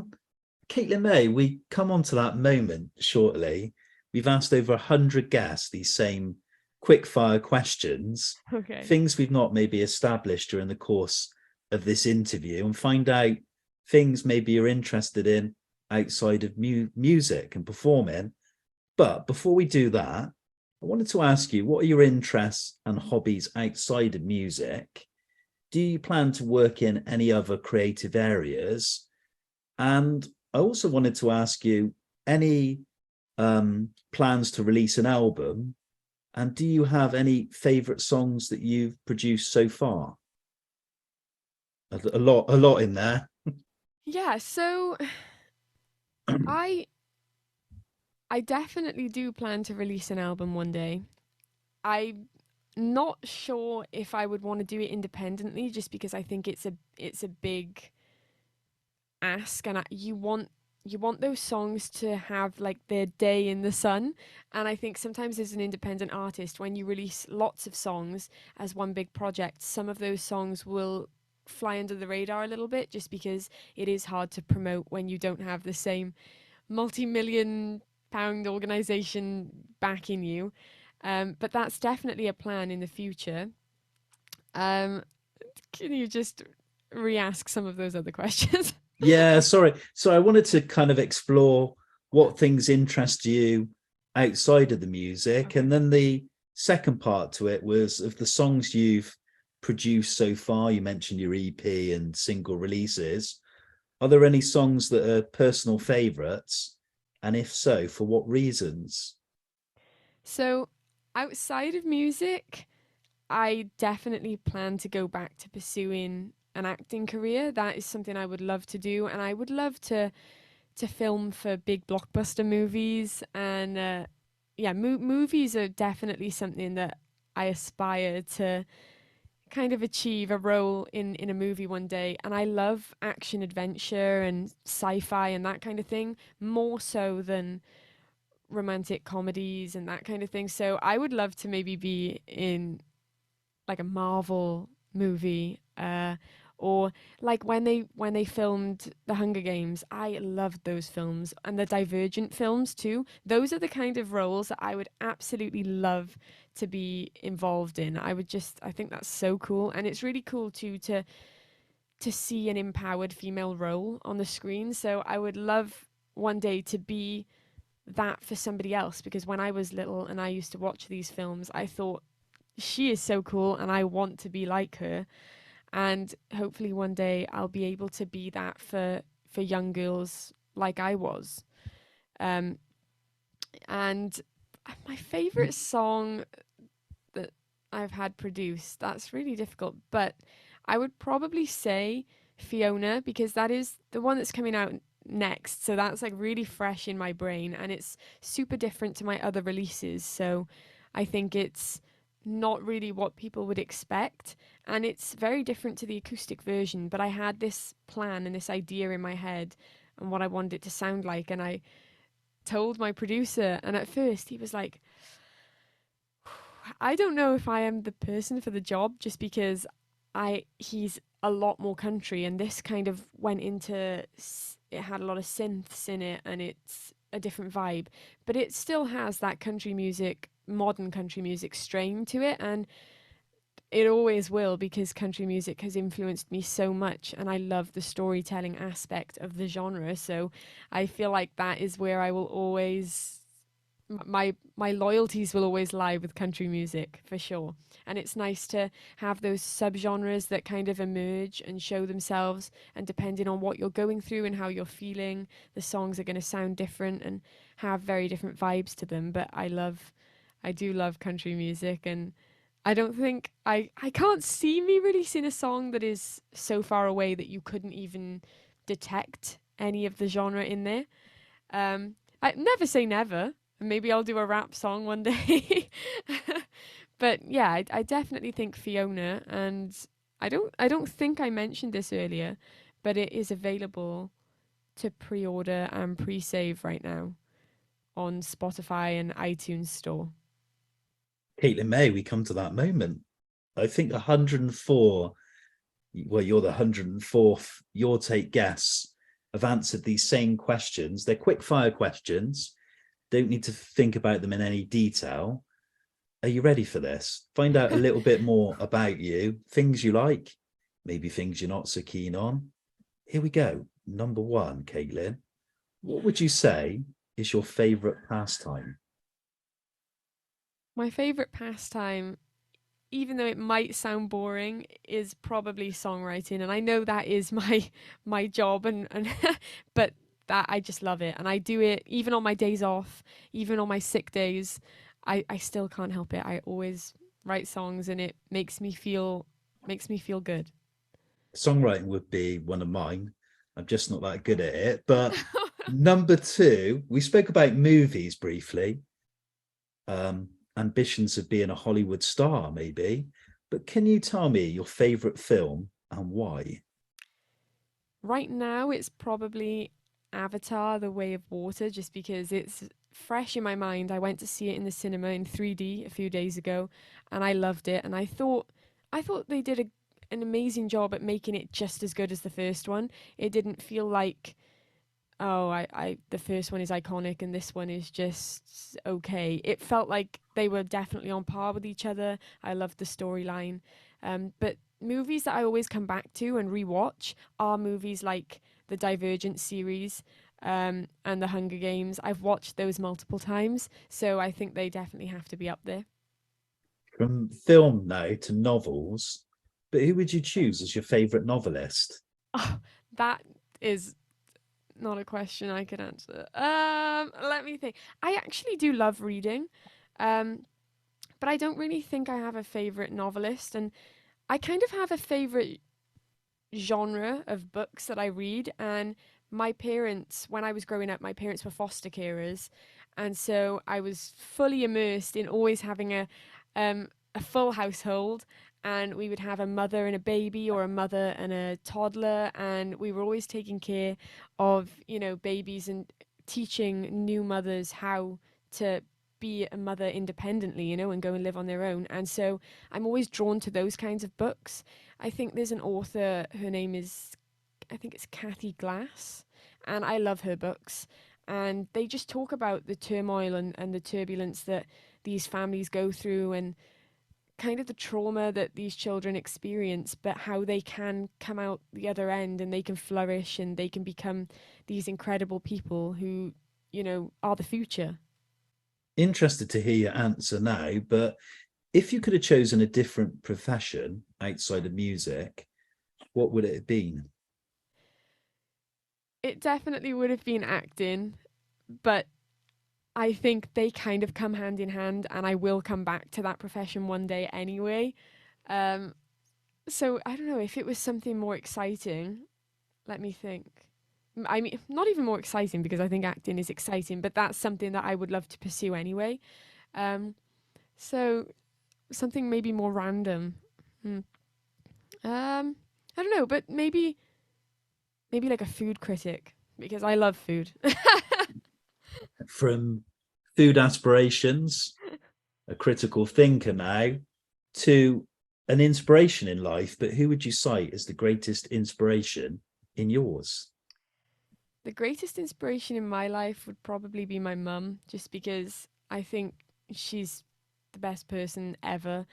Caitlin May, we come on to that moment shortly. We've asked over 100 guests these same quick fire questions, Okay. things we've not maybe established during the course of this interview, and find out things maybe you're interested in outside of music and performing. But before we do that, I wanted to ask you, what are your interests and hobbies outside of music? Do you plan to work in any other creative areas? And I also wanted to ask you, any plans to release an album? And do you have any favorite songs that you've produced so far? A lot in there. Yeah, so I definitely do plan to release an album one day. I'm not sure if I would want to do it independently, just because I think it's a big ask, and you want those songs to have like their day in the sun. And I think sometimes as an independent artist, when you release lots of songs as one big project, some of those songs will fly under the radar a little bit, just because it is hard to promote when you don't have the same multi-million pound organization backing you. But that's definitely a plan in the future. Um, can you just re-ask some of those other questions? Yeah, sorry. So I wanted to kind of explore what things interest you outside of the music. Okay. And then the second part to it was, of the songs you've produced so far, you mentioned your EP and single releases. Are there any songs that are personal favorites? And if so, for what reasons? So, outside of music, I definitely plan to go back to pursuing an acting career. That is something I would love to do, and I would love to film for big blockbuster movies. And yeah, movies are definitely something that I aspire to kind of achieve a role in a movie one day. And I love action adventure and sci-fi and that kind of thing, more so than romantic comedies and that kind of thing. So I would love to maybe be in like a Marvel movie, or like when they filmed the Hunger Games. I loved those films, and the Divergent films too. Those are the kind of roles that I would absolutely love to be involved in. I think that's so cool, and it's really cool too to see an empowered female role on the screen. So I would love one day to be that for somebody else, because when I was little and I used to watch these films, I thought, she is so cool and I want to be like her. And hopefully one day I'll be able to be that for young girls like I was. Um, and my favorite song that I've had produced, that's really difficult, but I would probably say Fiona, because that is the one that's coming out next. So that's like really fresh in my brain, and it's super different to my other releases. So I think it's not really what people would expect, and it's very different to the acoustic version. But I had this plan and this idea in my head and what I wanted it to sound like, and I told my producer, and at first he was like, I don't know if I am the person for the job, just because he's a lot more country, and this kind of went into, it had a lot of synths in it, and it's a different vibe, but it still has that country music, modern country music strain to it, and it always will, because country music has influenced me so much, and I love the storytelling aspect of the genre. So I feel like that is where I will always, my loyalties will always lie with country music for sure. And it's nice to have those subgenres that kind of emerge and show themselves, and depending on what you're going through and how you're feeling, the songs are going to sound different and have very different vibes to them. But I do love country music, and I don't think I can't see me releasing a song that is so far away that you couldn't even detect any of the genre in there. I never say never. Maybe I'll do a rap song one day. But yeah, I definitely think Fiona, and I don't think I mentioned this earlier, but it is available to pre-order and pre-save right now on Spotify and iTunes Store. Caitlin May, we come to that moment. I think 104 well, you're the 104th Your Take guests have answered these same questions. They're quick fire questions. Don't need to think about them in any detail. Are you ready for this? Find out a little bit more about you, things you like, maybe things you're not so keen on. Here we go. Number one, Caitlin, what would you say is your favourite pastime? My favorite pastime, even though it might sound boring, is probably songwriting, and I know that is my job, and but that I just love it, and I do it even on my days off, even on my sick days. I still can't help it. I always write songs, and it makes me feel good. Songwriting would be one of mine. I'm just not that good at it. But number two, we spoke about movies briefly. Ambitions of being a Hollywood star, maybe. But can you tell me your favorite film and why? Right now, it's probably Avatar: The Way of Water, just because it's fresh in my mind. I went to see it in the cinema in 3D a few days ago, and I loved it. And I thought they did an amazing job at making it just as good as the first one. It didn't feel like, oh, the first one is iconic and this one is just okay. It felt like they were definitely on par with each other. I loved the storyline. But movies that I always come back to and rewatch are movies like the Divergent series, and the Hunger Games. I've watched those multiple times, so I think they definitely have to be up there. From film now to novels, but who would you choose as your favorite novelist? Oh, that is not a question I could answer. Let me think. I actually do love reading, um, but I don't really think I have a favorite novelist, and I kind of have a favorite genre of books that I read. And my parents, when I was growing up, my parents were foster carers, and so I was fully immersed in always having a full household. And we would have a mother and a baby, or a mother and a toddler, and we were always taking care of, babies, and teaching new mothers how to be a mother independently, and go and live on their own. And so I'm always drawn to those kinds of books. I think there's an author, her name is, I think it's Kathy Glass, and I love her books. And they just talk about the turmoil and the turbulence that these families go through, and kind of the trauma that these children experience, but how they can come out the other end, and they can flourish, and they can become these incredible people who, are the future. Interested to hear your answer now, but if you could have chosen a different profession outside of music, what would it have been? It definitely would have been acting, but I think they kind of come hand in hand, and I will come back to that profession one day anyway. Um, so I don't know if it was something more exciting. Let me think. I mean, not even more exciting, because I think acting is exciting, but that's something that I would love to pursue anyway. Um, so something maybe more random. Hmm. I don't know, but maybe like a food critic, because I love food. From food aspirations, a critical thinker now, to an inspiration in life, but who would you cite as the greatest inspiration in yours? The greatest inspiration in my life would probably be my mum, just because I think she's the best person ever.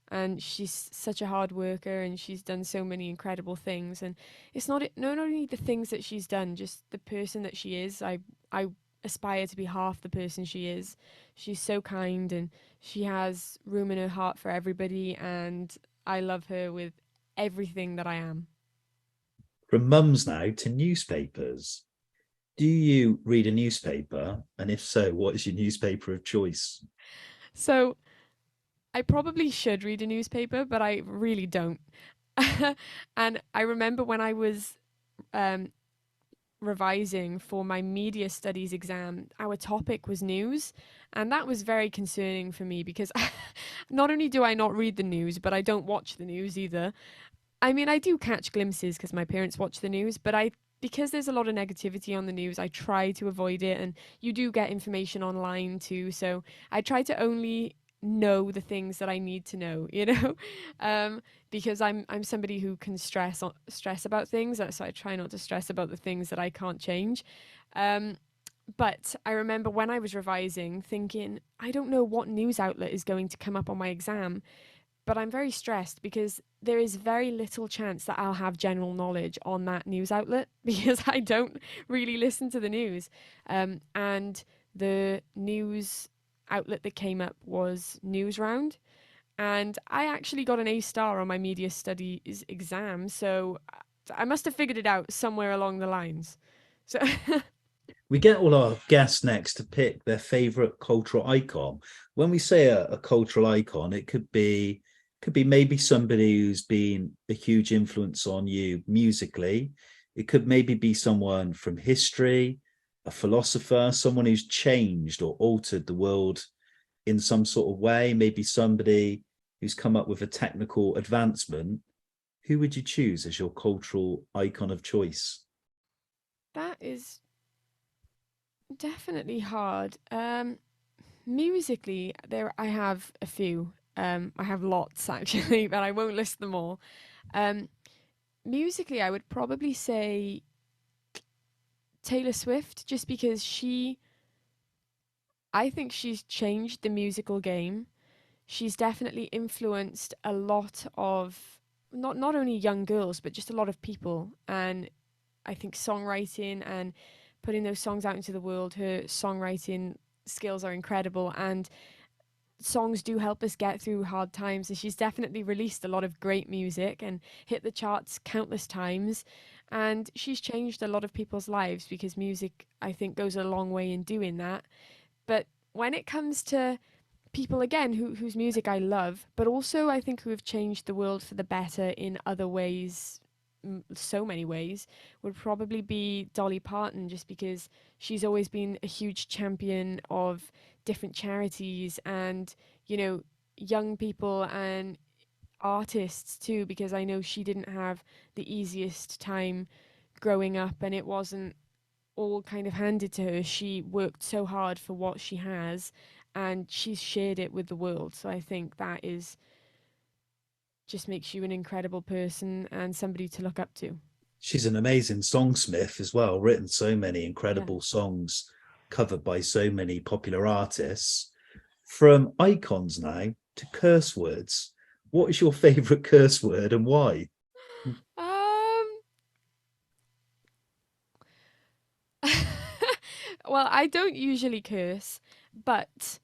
And she's such a hard worker, and she's done so many incredible things. And it's not only the things that she's done, just the person that she is. I aspire to be half the person she is. She's so kind, and she has room in her heart for everybody. And I love her with everything that I am. From mums now to newspapers. Do you read a newspaper? And if so, what is your newspaper of choice? So I probably should read a newspaper, but I really don't. And I remember when I was um, revising for my media studies exam, our topic was news. And that was very concerning for me, because not only do I not read the news, but I don't watch the news either. I mean, I do catch glimpses because my parents watch the news, but because there's a lot of negativity on the news, I try to avoid it. And you do get information online too. So I try to only know the things that I need to know, you know, because I'm somebody who can stress about things, so I try not to stress about the things that I can't change. Um, but I remember when I was revising, thinking I don't know what news outlet is going to come up on my exam, but I'm very stressed because there is very little chance that I'll have general knowledge on that news outlet because I don't really listen to the news. And the news outlet that came up was Newsround. And I actually got an A star on my media studies exam. So I must have figured it out somewhere along the lines. So We get all our guests next to pick their favorite cultural icon. When we say a cultural icon, it could be maybe somebody who's been a huge influence on you musically. It could maybe be someone from history, a philosopher, someone who's changed or altered the world in some sort of way, maybe somebody who's come up with a technical advancement. Who would you choose as your cultural icon of choice? that is definitely hard. Musically, there I have a few. I have lots actually, but I won't list them all. Um, Musically, I would probably say Taylor Swift, just because I think she's changed the musical game. She's definitely influenced a lot of not only young girls, but just a lot of people. And I think songwriting and putting those songs out into the world, her songwriting skills are incredible. And songs do help us get through hard times, and she's definitely released a lot of great music and hit the charts countless times, and she's changed a lot of people's lives because music, I think, goes a long way in doing that. But when it comes to people again whose music I love, but also I think who have changed the world for the better in other ways, so many ways, would probably be Dolly Parton, just because she's always been a huge champion of different charities and, you know, young people and artists too, because I know she didn't have the easiest time growing up and it wasn't all kind of handed to her. She worked so hard for what she has and she's shared it with the world. So I think that is just makes you an incredible person and somebody to look up to. She's an amazing songsmith as well, written so many Yeah. incredible songs, covered by so many popular artists. From icons now to curse words, what is your favorite curse word and why? Um well, I don't usually curse, but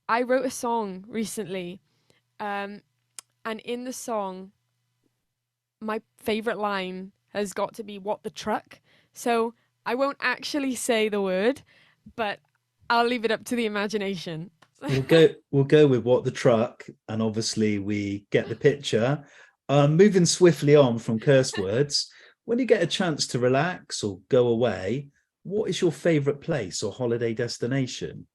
I wrote a song recently. Um and in the song my favorite line has got to be "what the truck." So I won't actually say the word, but I'll leave it up to the imagination. We'll go with what the truck, and obviously we get the picture. Moving swiftly on from curse words, when you get a chance to relax or go away, what is your favorite place or holiday destination?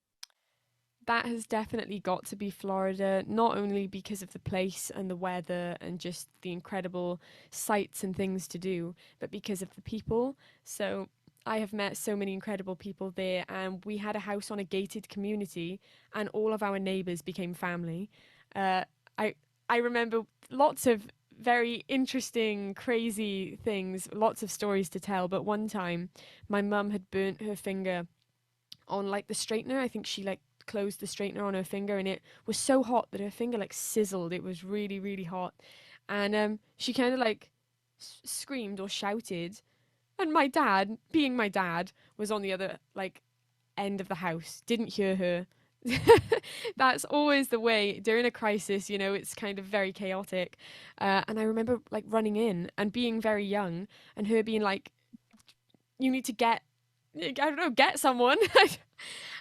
That has definitely got to be Florida, not only because of the place and the weather and just the incredible sights and things to do, but because of the people. So I have met so many incredible people there, and we had a house on a gated community, and all of our neighbors became family. Uh, I I remember lots of very interesting, crazy things, lots of stories to tell. But one time, my mum had burnt her finger on like the straightener. I think she like closed the straightener on her finger and it was so hot that her finger like sizzled. It was really, really hot. And she kind of like screamed or shouted. And my dad, being my dad, was on the other like end of the house, didn't hear her. That's always the way during a crisis, you know, it's kind of very chaotic. And I remember like running in and being very young and her being like, you need to get, I don't know, get someone.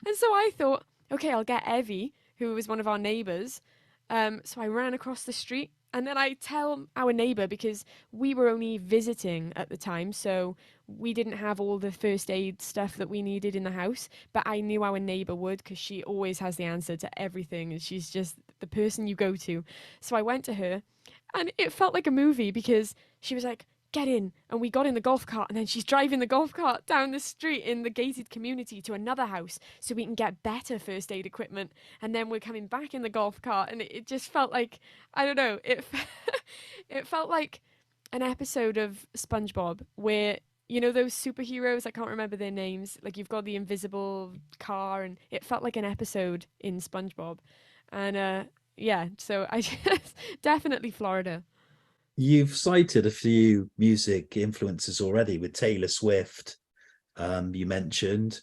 And so I thought, okay, I'll get Evie, who was one of our neighbours. So I ran across the street and then I tell our neighbour because we were only visiting at the time. So we didn't have all the first aid stuff that we needed in the house. But I knew our neighbour would because she always has the answer to everything. And she's just the person you go to. So I went to her and it felt like a movie because she was like, get in. And we got in the golf cart, and then she's driving the golf cart down the street in the gated community to another house so we can get better first aid equipment. And then we're coming back in the golf cart, and it just felt like, I don't know, it felt like an episode of SpongeBob where, you know, those superheroes, I can't remember their names, like you've got the invisible car, and it felt like an episode in SpongeBob. And yeah, so I just definitely Florida. You've cited a few music influences already with Taylor Swift, you mentioned.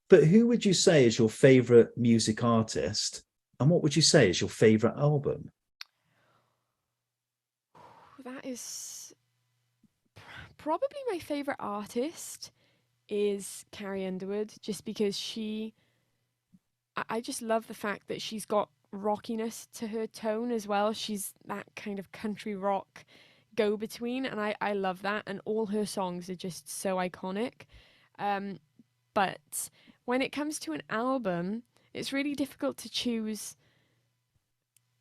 But who would you say is your favorite music artist? And what would you say is your favorite album? That is probably my favorite artist is Carrie Underwood, just because I just love the fact that she's got rockiness to her tone as well. She's that kind of country rock go between, and I love that. And all her songs are just so iconic. But when it comes to an album, it's really difficult to choose,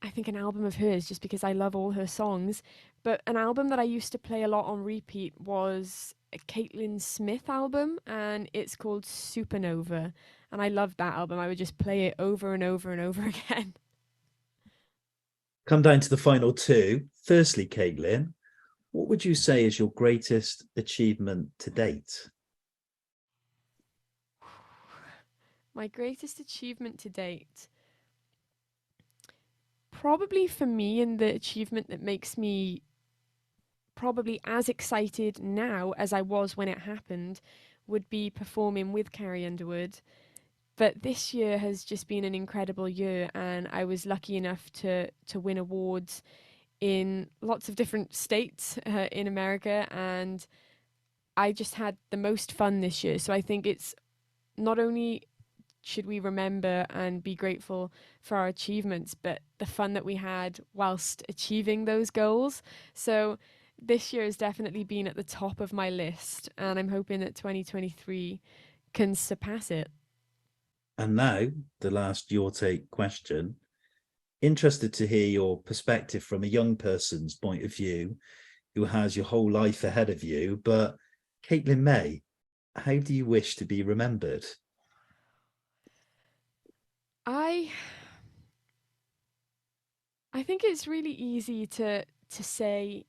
I think, an album of hers just because I love all her songs. But an album that I used to play a lot on repeat was a Caitlin Smith album, and it's called Supernova. And I loved that album. I would just play it over and over and over again. Come down to the final two. Firstly, Caitlin, what would you say is your greatest achievement to date? My greatest achievement to date. Probably for me, and the achievement that makes me probably as excited now as I was when it happened, would be performing with Carrie Underwood. But this year has just been an incredible year, and I was lucky enough to win awards in lots of different states in America, and I just had the most fun this year. So I think it's not only should we remember and be grateful for our achievements, but the fun that we had whilst achieving those goals. So this year has definitely been at the top of my list, and I'm hoping that 2023 can surpass it. And now, the last Your Take question. Interested to hear your perspective from a young person's point of view who has your whole life ahead of you. But Caitlin May, how do you wish to be remembered? I think it's really easy to say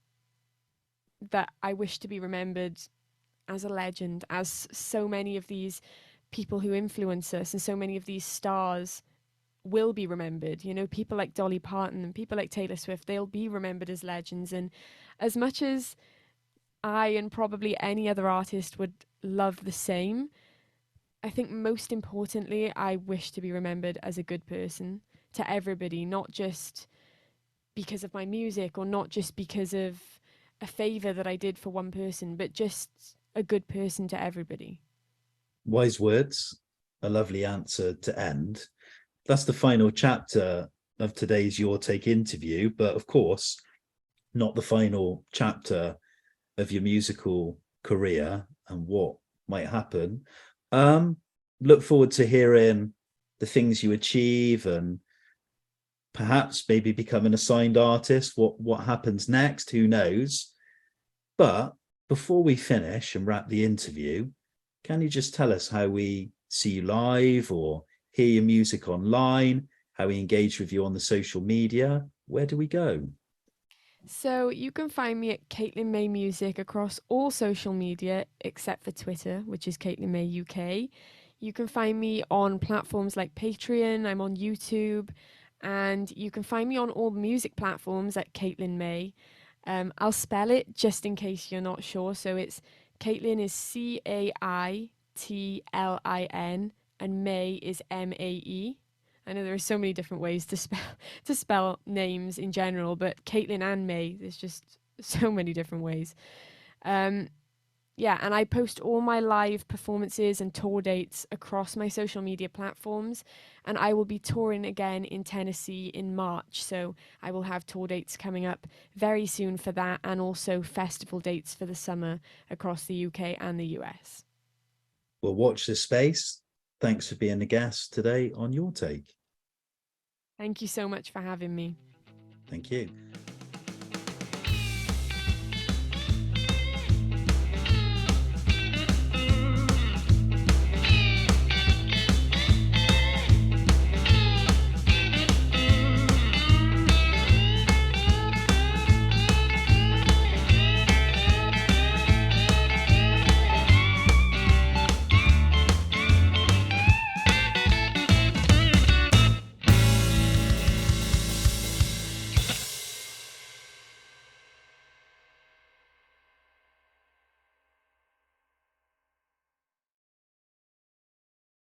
that I wish to be remembered as a legend, as so many of these people who influence us and so many of these stars will be remembered. You know, people like Dolly Parton and people like Taylor Swift, they'll be remembered as legends. And as much as I and probably any other artist would love the same, I think most importantly, I wish to be remembered as a good person to everybody, not just because of my music or not just because of a favor that I did for one person, but just a good person to everybody. Wise words, a lovely answer to end. That's the final chapter of today's Your Take interview, but of course, not the final chapter of your musical career and what might happen. Look forward to hearing the things you achieve and perhaps maybe becoming a signed artist. What happens next, who knows? But before we finish and wrap the interview, can you just tell us how we see you live or hear your music online, how we engage with you on the social media? Where do we go? So you can find me at Caitlin May Music across all social media except for Twitter, which is Caitlin May UK. You can find me on platforms like Patreon, I'm on YouTube, and you can find me on all music platforms at Caitlin May. I'll spell it just in case you're not sure. So it's Caitlin is CAITLIN and May is MAE. I know there are so many different ways to spell names in general, but Caitlin and May, there's just so many different ways. Yeah, and I post all my live performances and tour dates across my social media platforms, and I will be touring again in Tennessee in March, so I will have tour dates coming up very soon for that, and also festival dates for the summer across the UK and the US. Well, watch this space. Thanks for being a guest today on Your Take. Thank you so much for having me. Thank you.